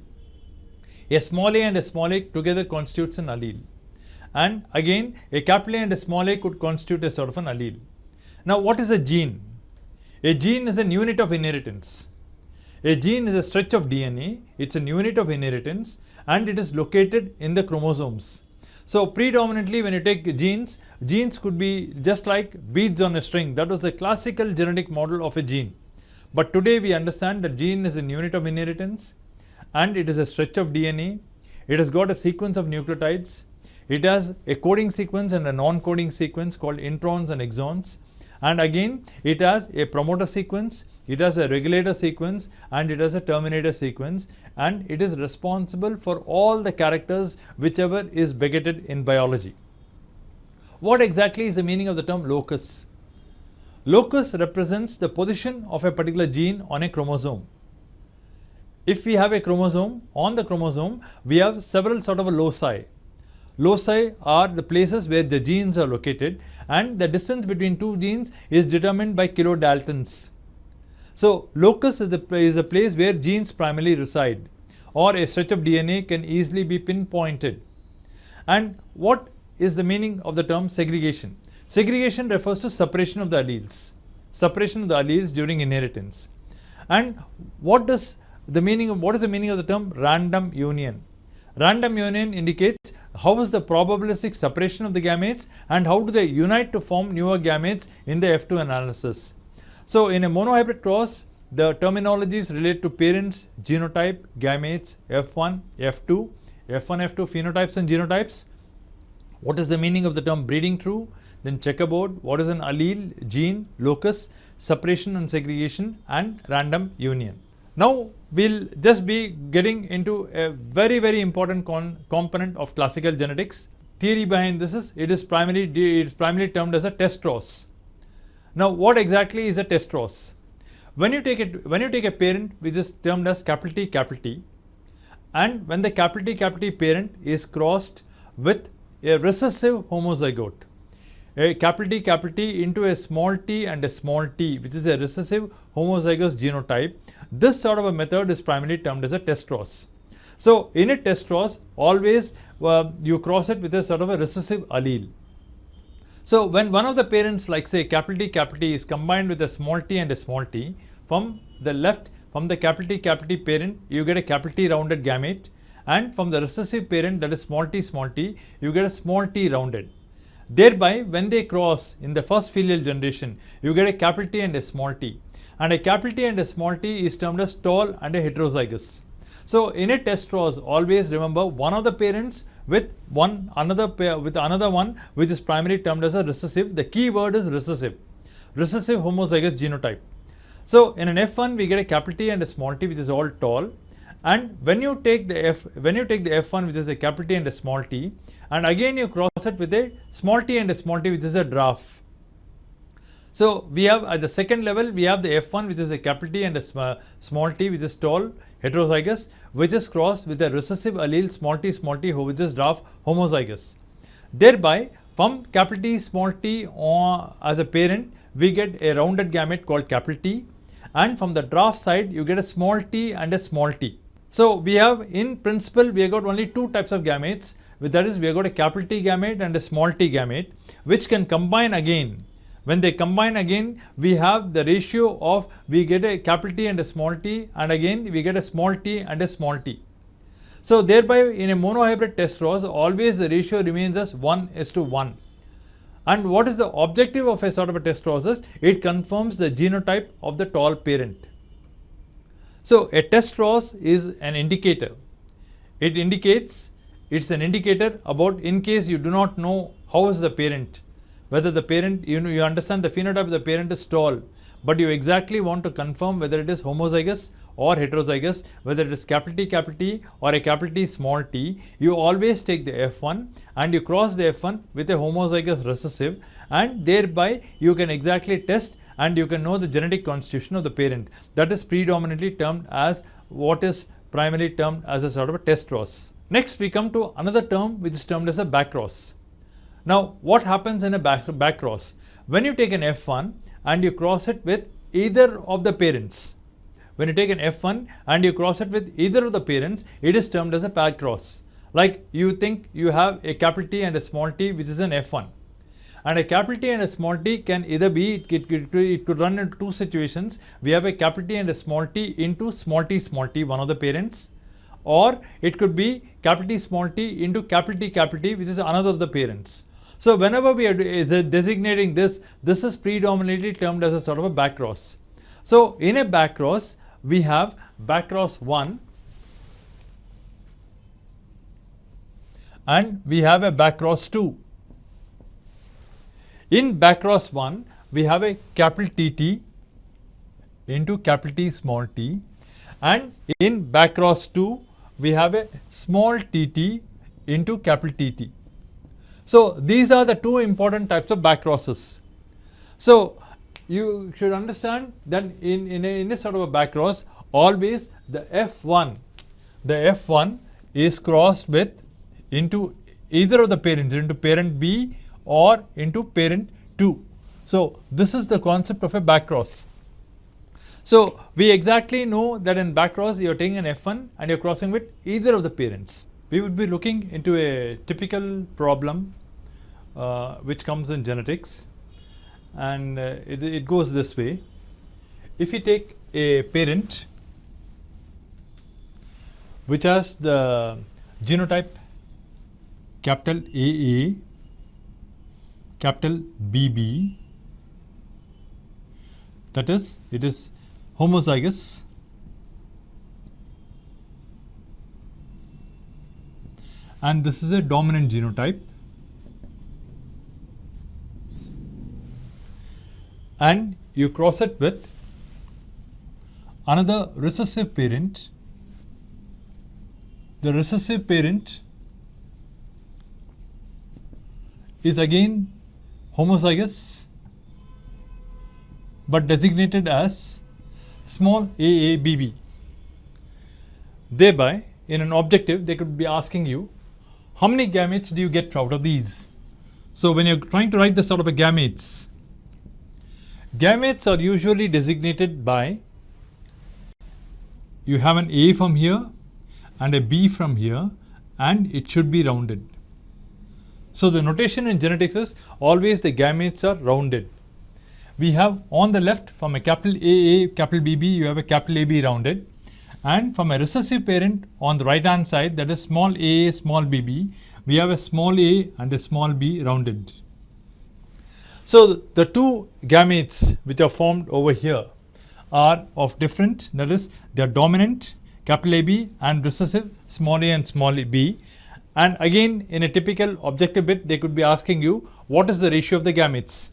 A small a and a small a together constitutes an allele. And again, a capital A and a small a could constitute a sort of an allele. Now, what is a gene? A gene is a unit of inheritance. A gene is a stretch of DNA, it's a unit of inheritance, and it is located in the chromosomes. So, predominantly when you take genes, genes could be just like beads on a string. That was the classical genetic model of a gene. But today we understand that gene is a unit of inheritance, and it is a stretch of DNA. It has got a sequence of nucleotides. It has a coding sequence and a non-coding sequence called introns and exons. And again, it has a promoter sequence, it has a regulator sequence, and it has a terminator sequence, and it is responsible for all the characters whichever is begetted in biology. What exactly is the meaning of the term locus? Locus represents the position of a particular gene on a chromosome. If we have a chromosome, on the chromosome we have several sort of loci. Loci are the places where the genes are located, and the distance between two genes is determined by kilodaltons. So, locus is the place where genes primarily reside, or a stretch of DNA can easily be pinpointed. And what is the meaning of the term segregation? Segregation refers to separation of the alleles during inheritance. And what is the meaning of the term random union? Random union indicates how is the probabilistic separation of the gametes and how do they unite to form newer gametes in the F2 analysis. So, in a monohybrid cross, the terminologies relate to parents, genotype, gametes, F1, F2, F1, F2 phenotypes and genotypes. What is the meaning of the term breeding true? Then checkerboard, what is an allele, gene, locus, separation and segregation, and random union. Now, we'll just be getting into a very, very important component of classical genetics. Theory behind this is it is primarily termed as a test cross. Now, what exactly is a test cross? When you take a parent which is termed as capital T, and when the capital T parent is crossed with a recessive homozygote, a capital T into a small t and a small t, which is a recessive homozygous genotype, this sort of a method is primarily termed as a test cross. So, in a test cross, always you cross it with a sort of a recessive allele. So, when one of the parents, like say capital T is combined with a small t and a small t, from the left, from the capital T parent, you get a capital T rounded gamete, and from the recessive parent, that is small t, you get a small t rounded. Thereby, when they cross in the first filial generation, you get a capital T and a small t. And a capital T and a small t is termed as tall and a heterozygous. So, in a test cross, always remember one of the parents with another one which is primarily termed as a recessive. The key word is recessive homozygous genotype. So, in an F1 we get a capital T and a small t which is all tall, and when you take the F1 which is a capital T and a small t, and again you cross it with a small t and a small t which is a dwarf. So, we have at the second level we have the F1 which is a capital T and a small t which is tall heterozygous, which is crossed with a recessive allele small t which is dwarf homozygous. Thereby, from capital T small t as a parent, we get a rounded gamete called capital T, and from the draft side you get a small t and a small t. So we have, in principle, we have got only two types of gametes, that is, we have got a capital T gamete and a small t gamete, which can combine again. When they combine again, we have the ratio of, we get a capital T and a small t, and again we get a small t and a small t. So thereby, in a monohybrid test rows, always the ratio remains as 1:1. And what is the objective of a sort of a test process? It confirms the genotype of the tall parent. So a test rows is an indicator. It indicates, it's an indicator about, in case you do not know how is the parent, whether the parent, you understand the phenotype of the parent is tall, but you exactly want to confirm whether it is homozygous or heterozygous, whether it is capital T or a capital T small t, you always take the F1 and you cross the F1 with a homozygous recessive, and thereby you can exactly test and you can know the genetic constitution of the parent. That is predominantly termed as, what is primarily termed as a sort of a test cross. Next we come to another term which is termed as a back cross. Now what happens in a back cross? When you take an F1 and you cross it with either of the parents, when you take an F1 and you cross it with either of the parents, it is termed as a back cross. Like you think you have a capital T and a small t, which is an F1. And a capital T and a small t can either be, it could run into two situations. We have a capital T and a small t into small t, one of the parents. Or it could be capital T small t into capital T, which is another of the parents. So whenever we are designating this, this is predominantly termed as a sort of a back cross. So in a back cross, we have back cross 1 and we have a back cross 2. In back cross 1, we have a capital TT into capital T small t, and in back cross 2, we have a small tt into capital TT. So these are the two important types of back crosses. So you should understand that in a sort of a back cross, always the F1 is crossed with into either of the parents, into parent B or into parent 2. So this is the concept of a back cross. So we exactly know that in back cross you are taking an F1 and you are crossing with either of the parents. We would be looking into a typical problem which comes in genetics, and it goes this way. If you take a parent which has the genotype capital AA, capital BB, that is, it is homozygous, and this is a dominant genotype, and you cross it with another recessive parent. The recessive parent is again homozygous but designated as small AABB. Thereby, in an objective, they could be asking you, how many gametes do you get out of these? So when you're trying to write this sort of a gametes are usually designated by, you have an A from here and a B from here, and it should be rounded. So the notation in genetics is always the gametes are rounded. We have on the left, from a capital AA, capital BB, you have a capital AB rounded, and from a recessive parent on the right hand side, that is small a, small bb, we have a small a and a small b rounded. So the two gametes which are formed over here are of different, that is, they are dominant capital AB and recessive small a and small b. And again, in a typical objective bit, they could be asking you, what is the ratio of the gametes?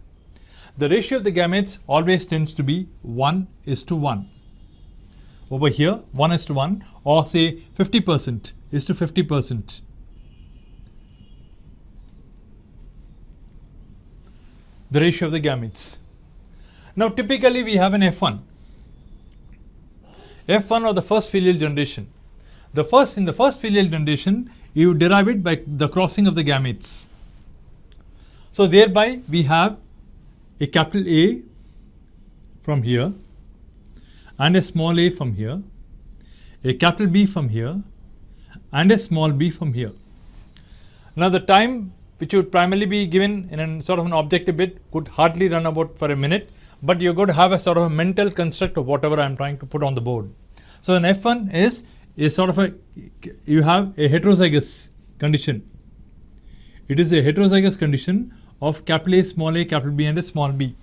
The ratio of the gametes always tends to be 1:1. Over here, 1:1, or say 50% is to 50%. The ratio of the gametes. Now typically we have an F1. F1 or the first filial generation. In the first filial generation, you derive it by the crossing of the gametes. So thereby we have a capital A from here, and a small a from here, a capital B from here, and a small b from here. Now the time which would primarily be given in a sort of an objective bit could hardly run about for a minute, but you're going to have a sort of a mental construct of whatever I'm trying to put on the board. So an F1 is sort of you have a heterozygous condition. It is a heterozygous condition of capital A, small a, capital B and a small b.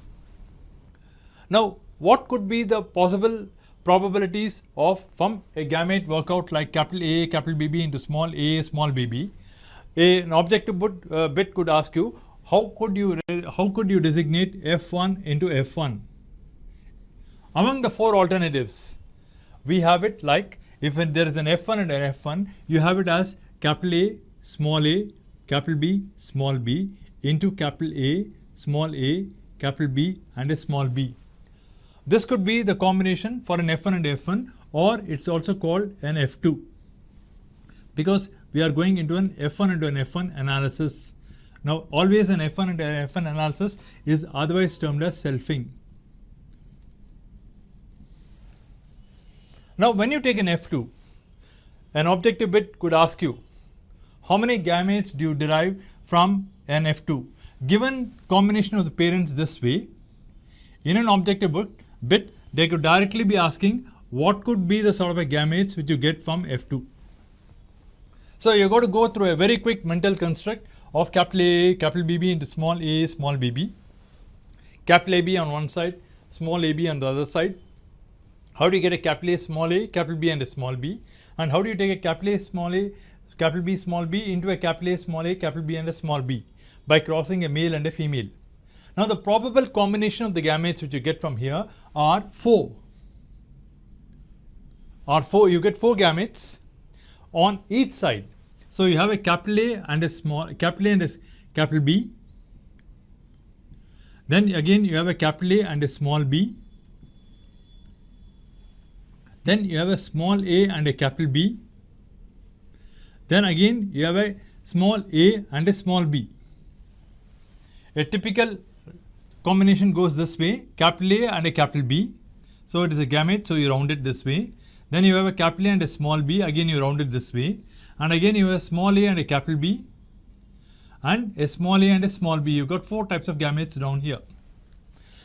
Now what could be the possible probabilities of from a gamete workout like capital A, capital BB into small a, small bb? An objective bit could ask you, how could you designate F1 into F1? Among the four alternatives, we have it like, if there is an F1 and an F1, you have it as capital A, capital B, small b into capital A, capital B and a small b. This could be the combination for an F1 and F1, or it's also called an F2, because we are going into an F1 into an F1 analysis. Now always an F1 into an F1 analysis is otherwise termed as selfing. Now when you take an F2, an objective bit could ask you, how many gametes do you derive from an F2? Given combination of the parents this way, in an objective bit they could directly be asking what could be the sort of a gametes which you get from F2. So you're going to go through a very quick mental construct of capital A, capital BB into small a, small bb, capital AB on one side, small ab on the other side. How do you get a capital A, capital B and a small b? And how do you take a capital A, capital B, small b into a capital A, capital B and a small b? By crossing a male and a female. Now the probable combination of the gametes which you get from here are 4. You get 4 gametes on each side. So you have a capital A and a capital B. Then again you have a capital A and a small b. Then you have a small a and a capital B. Then again you have a small a and a small b. A typical combination goes this way, capital A and a capital B. So it is a gamete, so you round it this way. Then you have a capital A and a small b, again you round it this way. And again you have a small a and a capital B and a small a and a small b. You've got 4 types of gametes down here.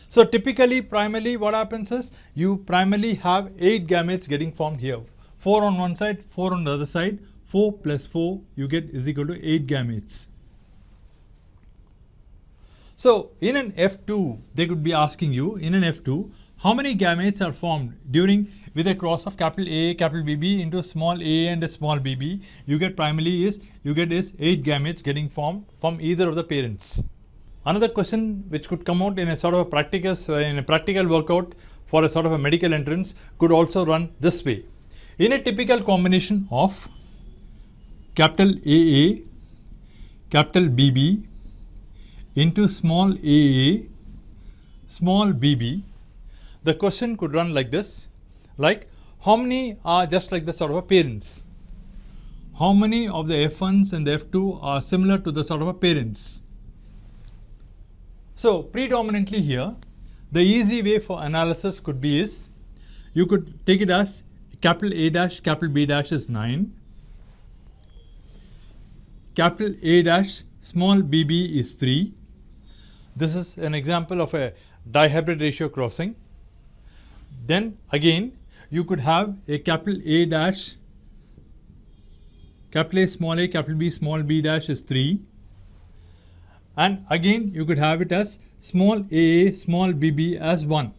So typically, primarily what happens is you primarily have 8 gametes getting formed here. 4 on one side, 4 on the other side. 4 plus 4 you get is equal to 8 gametes. So in an F2, they could be asking you, in an F2, how many gametes are formed with a cross of capital A, capital BB into small a and a small bb? You get primarily is 8 gametes getting formed from either of the parents. Another question which could come out in a sort of a practical workout for a sort of a medical entrance could also run this way. In a typical combination of capital AA, capital BB into small aa, small bb, the question could run like this, like how many are just like the sort of a parents? How many of the F1s and the F2 are similar to the sort of a parents? So predominantly here, the easy way for analysis could be is, you could take it as capital A dash, capital B dash is 9, capital A dash, small bb is 3. This is an example of a dihybrid ratio crossing. Then again you could have a capital A dash, capital A, capital B, small b dash is 3. And again you could have it as small a, small bb as 1.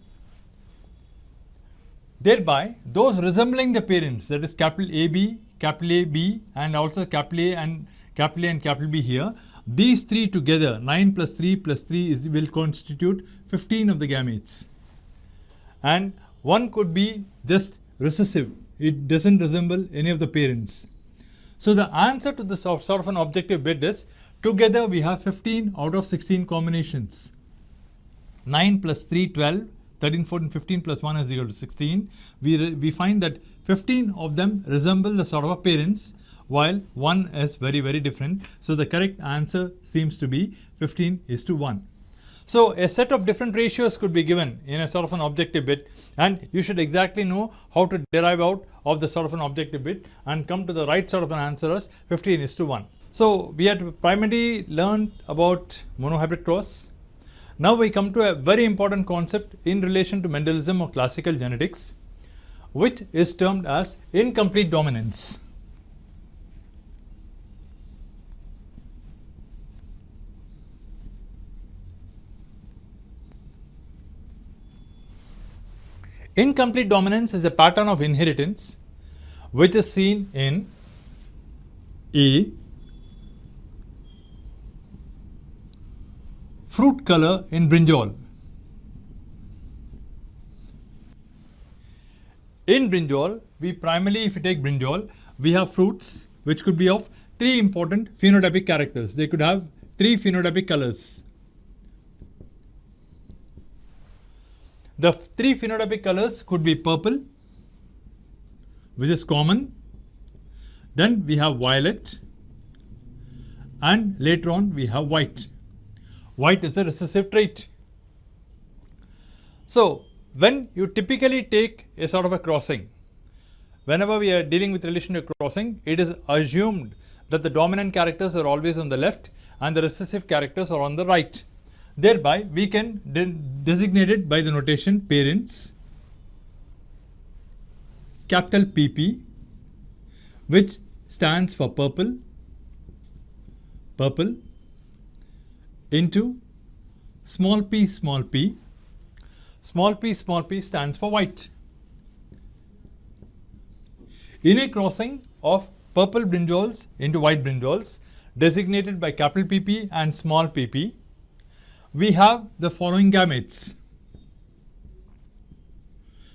Thereby those resembling the parents, that is capital AB, capital A, B and also capital A and capital B here, these 3 together, 9 plus 3 will constitute 15 of the gametes. And one could be just recessive, it doesn't resemble any of the parents. So the answer to this sort of an objective bit is, together we have 15 out of 16 combinations. 9 plus 3, 12, 13, 14, 15 plus 1 is equal to 16. We find that 15 of them resemble the sort of a parents, while 1 is very, very different. So the correct answer seems to be 15:1. So a set of different ratios could be given in a sort of an objective bit, and you should exactly know how to derive out of the sort of an objective bit and come to the right sort of an answer as 15:1. So we had primarily learned about monohybrid cross. Now we come to a very important concept in relation to Mendelism or classical genetics, which is termed as incomplete dominance. Incomplete dominance is a pattern of inheritance which is seen in A, fruit color in brinjal. In brinjal, we primarily, if you take brinjal, we have fruits which could be of three important phenotypic characters. They could have three phenotypic colors. The three phenotypic colors could be purple, which is common. Then we have violet, and later on we have white. White is a recessive trait. So when you typically take a sort of a crossing, whenever we are dealing with relation to crossing, it is assumed that the dominant characters are always on the left and the recessive characters are on the right. Thereby, we can designate it by the notation parents, capital PP, which stands for purple, into small p, small p stands for white. In a crossing of purple brinjals into white brinjals, designated by capital PP and small pp, we have the following gametes.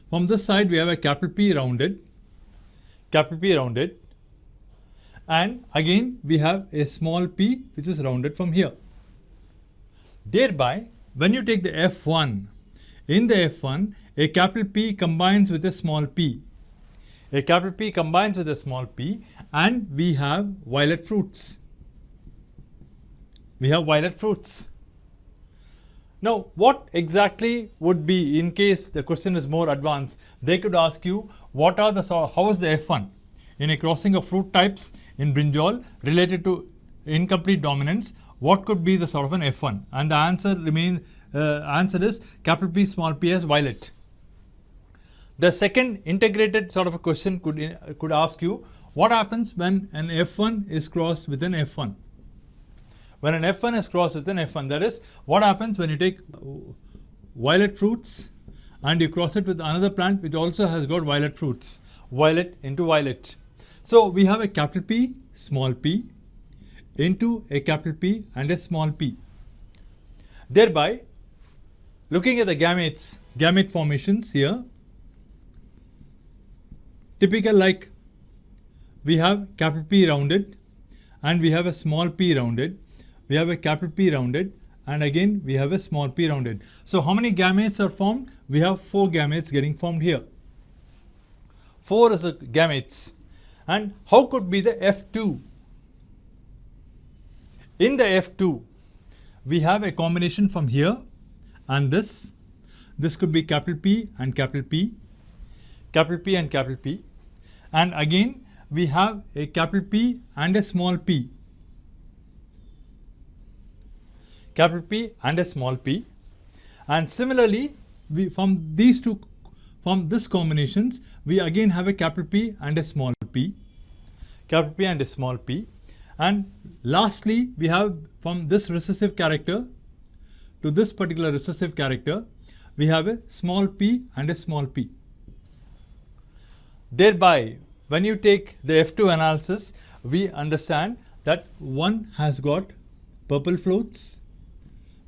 From this side we have a capital P rounded, and again we have a small p which is rounded from here. Thereby, when you take the F1, in the F1 a capital P combines with a small p. A capital P combines with a small p, and we have violet fruits. Now, what exactly would be, in case the question is more advanced, they could ask you what are the how is the F1 in a crossing of fruit types in brinjal related to incomplete dominance? What could be the sort of an F1? And the answer is capital P small p as violet. The second integrated sort of a question could ask you what happens when an F1 is crossed with an F1. When an F1 is crossed with an F1, that is, what happens when you take violet fruits and you cross it with another plant which also has got violet fruits, violet into violet. So we have a capital P, small p into a capital P and a small p. Thereby, looking at the gamete formations here, typical like we have capital P rounded and we have a small p rounded. We have a capital P rounded, and again we have a small p rounded. So how many gametes are formed? We have 4 gametes getting formed here. 4 is the gametes. And how could be the F2? In the F2, we have a combination from here and this. This could be capital P and capital P, capital P and capital P. And again we have a capital P and a small p. Capital P and a small p, and similarly from this combinations we again have a capital P and a small p, and lastly we have from this recessive character to this particular recessive character we have a small p and a small p. Thereby, when you take the F2 analysis, we understand that one has got purple fruits.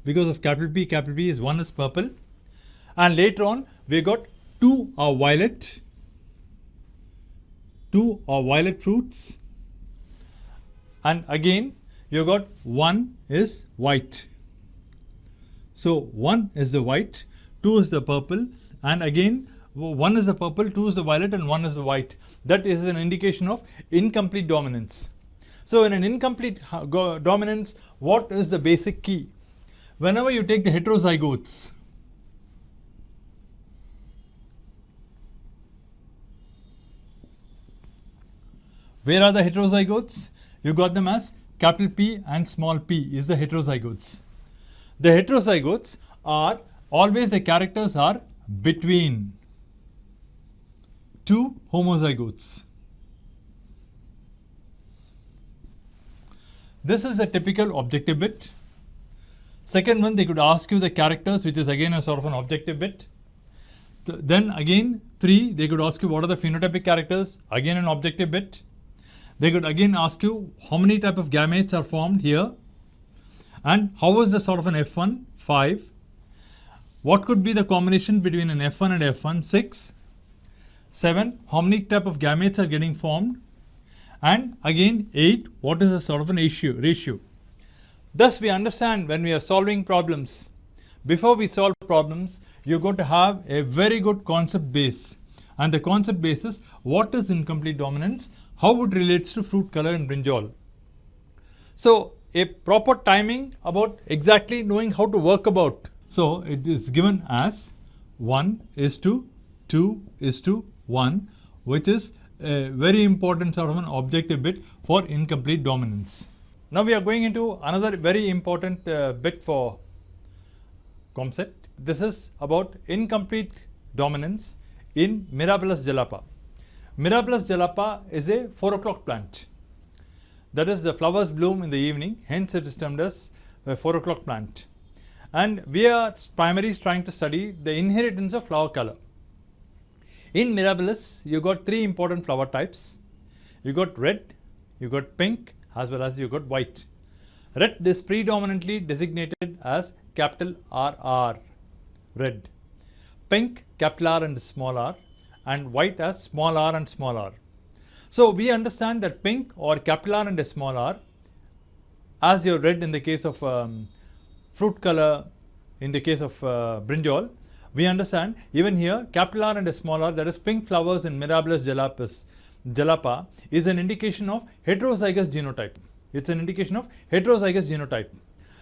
Because of capital P is 1 is purple, and later on we got 2 are violet fruits, and again you got 1 is white. So 1 is the white, 2 is the purple, and again 1 is the purple, 2 is the violet, and 1 is the white. That is an indication of incomplete dominance. So in an incomplete dominance, what is the basic key? whenever you take the heterozygotes, where are the heterozygotes? You got them as capital P and small p is the heterozygotes. The heterozygotes are always, the characters are between two homozygotes. This is a typical objective bit. Second one, they could ask you the characters, which is again a sort of an objective bit. Then again 3, they could ask you what are the phenotypic characters, again an objective bit. They could again ask you how many type of gametes are formed here, and how is the sort of an F1, 5. What could be the combination between an F1 and F1, 6. 7, how many type of gametes are getting formed, and again 8, what is the sort of an ratio. Thus we understand when we are solving problems, before we solve problems, you got to have a very good concept base, and the concept base is what is incomplete dominance, how it relates to fruit color and brinjal. So a proper timing about exactly knowing how to work about. So it is given as 1:2:1, which is a very important sort of an objective bit for incomplete dominance. Now we are going into another very important bit for ComSet. This is about incomplete dominance in Mirabilis jalapa. Mirabilis jalapa is a 4 o'clock plant. That is, the flowers bloom in the evening, hence it is termed as a 4 o'clock plant. And we are primarily trying to study the inheritance of flower color. In Mirabilis, you got 3 important flower types. You got red, you got pink, as well as you got white. Red is predominantly designated as capital RR, red. Pink, capital R and small r, and white as small r and small r. So we understand that pink or capital R and a small r, as your red in the case of fruit color, in the case of brinjal, we understand even here capital R and a small r, that is pink flowers in Mirabilis jalapa, is an indication of heterozygous genotype. It's an indication of heterozygous genotype.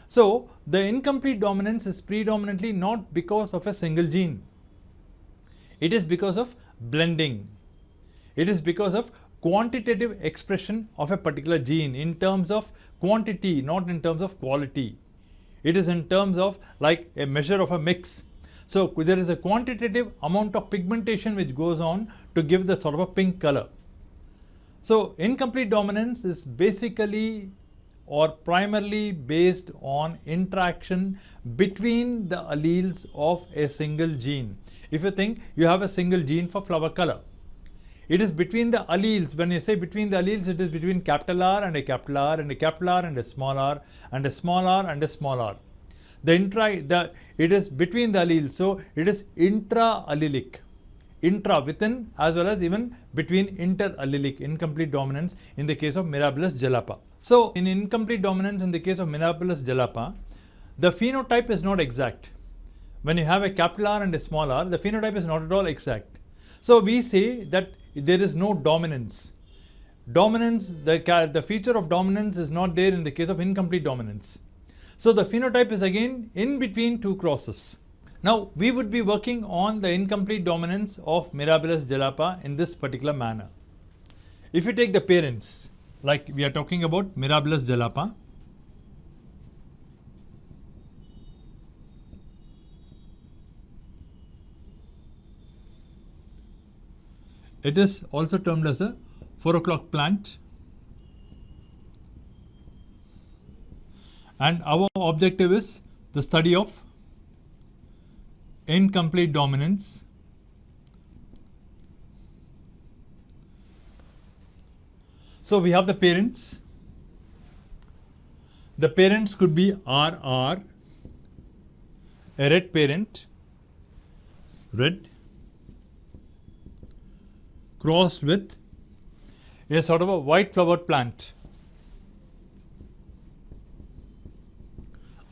So the incomplete dominance is predominantly not because of a single gene. It is because of blending. It is because of quantitative expression of a particular gene in terms of quantity, not in terms of quality. It is in terms of like a measure of a mix. So there is a quantitative amount of pigmentation which goes on to give the sort of a pink color. So incomplete dominance is basically or primarily based on interaction between the alleles of a single gene. If you think you have a single gene for flower color, it is between the alleles. When you say between the alleles, it is between capital R and a capital R and a capital R and a small r and a small r and a small r. It is between the alleles, so it is intra-allelic, intra within as well as even between inter-allelic incomplete dominance in the case of Mirabilis jalapa. So in incomplete dominance in the case of Mirabilis jalapa, the phenotype is not exact. When you have a capital R and a small r, the phenotype is not at all exact. So we say that there is no dominance. Dominance, the feature of dominance is not there in the case of incomplete dominance. So the phenotype is again in between two crosses. Now we would be working on the incomplete dominance of Mirabilis jalapa in this particular manner. If you take the parents, like we are talking about Mirabilis jalapa, it is also termed as a 4 o'clock plant, and our objective is the study of incomplete dominance So we have the parents. The parents could be RR, a red parent, red, crossed with a sort of a white flowered plant.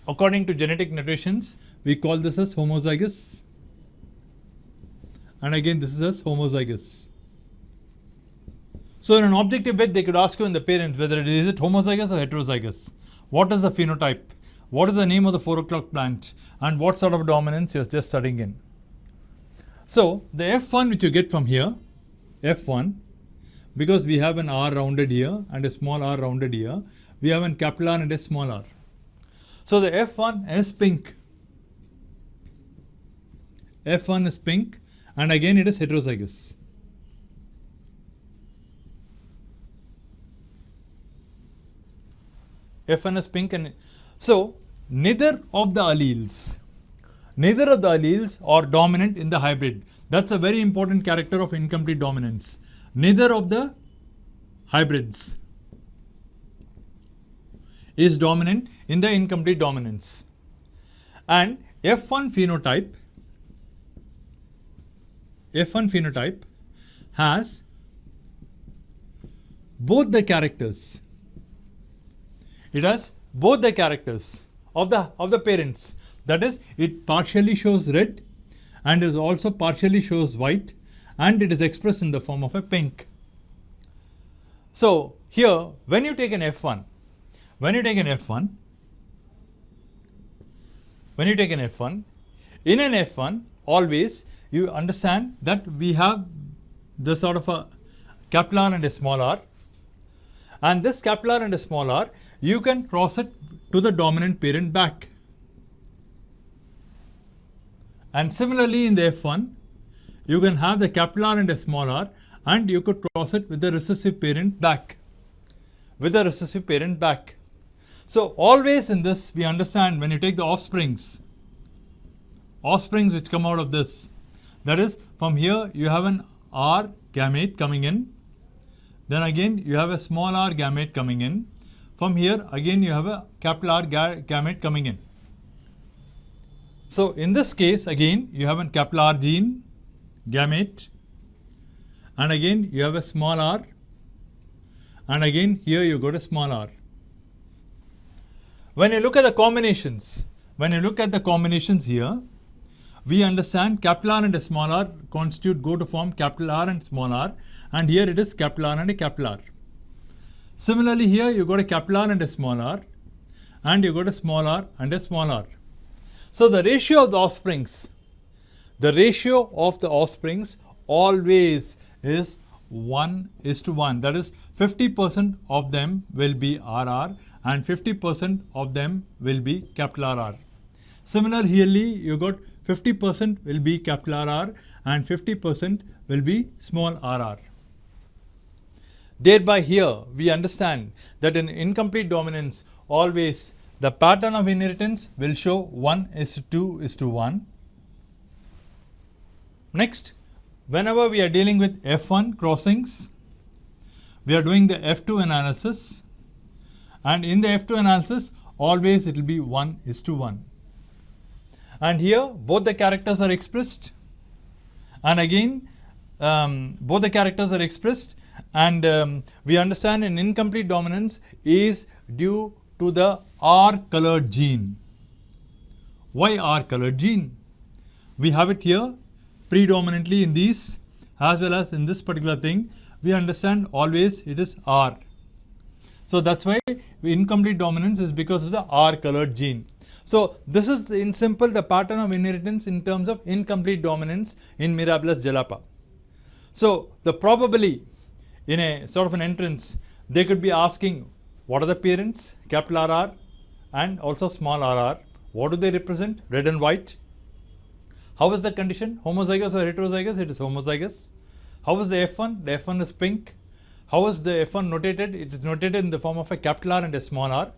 According to genetic notations, we call this as homozygous, and again this is as homozygous. So in an objective bit, they could ask you in the parents whether is it homozygous or heterozygous. What is the phenotype? what is the name of the 4 o'clock plant, and what sort of dominance you are just studying in. So the F1 which you get from here, F1, because we have an R rounded here and a small r rounded here, we have a capital R and a small r. So the F1 is pink. F1 is pink, and again it is heterozygous. F1 is pink, and so neither of the alleles are dominant in the hybrid. That's a very important character of incomplete dominance. Neither of the hybrids is dominant in the incomplete dominance. And F1 phenotype has both the characters. It has both the characters of the parents. That is, it partially shows red and is also partially shows white, and it is expressed in the form of a pink. So here, when you take an F1, in an F1, always you understand that we have the sort of a capital R and a small r, and this capital R and a small r, you can cross it to the dominant parent back. And similarly in the F1, you can have the capital R and a small r, and you could cross it with the recessive parent back. So always in this, we understand when you take the offsprings which come out of this, that is, from here you have an R gamete coming in, then again you have a small r gamete coming in, from here again you have a capital R gamete coming in. So in this case, again you have a capital R gene gamete, and again you have a small r, and again here you got a small r. When you look at the combinations, here, we understand capital R and a small r go to form capital R and small r, and here it is capital R and a capital R. Similarly here you got a capital R and a small r, and you got a small r and a small r. So the ratio of the offsprings, always is 1:1. That is, 50% of them will be RR and 50% of them will be capital RR. Similarly, you got 50% will be capital RR and 50% will be small rr. Thereby here we understand that in incomplete dominance, always the pattern of inheritance will show 1:2:1. Next, whenever we are dealing with F1 crossings, we are doing the F2 analysis, and in the F2 analysis always it will be 1:1. And here both the characters are expressed, and again both the characters are expressed, and we understand an incomplete dominance is due to the R colored gene. Why R colored gene? We have it here predominantly in these as well as in this particular thing. We understand always it is R. So that's why incomplete dominance is because of the R colored gene. So this is in simple the pattern of inheritance in terms of incomplete dominance in Mirabilis jalapa. So the probably in a sort of an entrance, they could be asking what are the parents, capital RR and also small rr. What do they represent? Red and white. How is the condition? Homozygous or heterozygous? It is homozygous. How is the F1? The F1 is pink. How is the F1 notated? It is notated in the form of a capital R and a small r.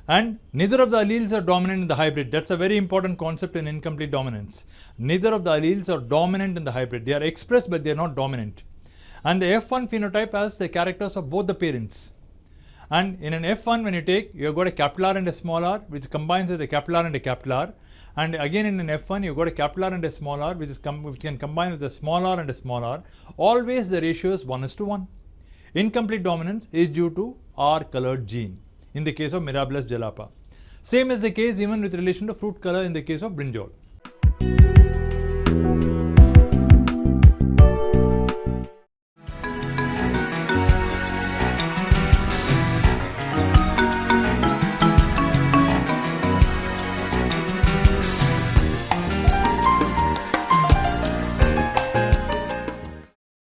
And neither of the alleles are dominant in the hybrid. That's a very important concept in incomplete dominance. Neither of the alleles are dominant in the hybrid. They are expressed but they are not dominant. And the F1 phenotype has the characters of both the parents. And in an F1 when you take, you have got a capital R and a small r which combines with a capital R and a capital R. And again in an F1 you have got a capital R and a small r which can combine with a small r and a small r. Always the ratio is 1:1. Incomplete dominance is due to R colored gene in the case of Mirabilis jalapa. Same is the case even with relation to fruit color in the case of brinjal.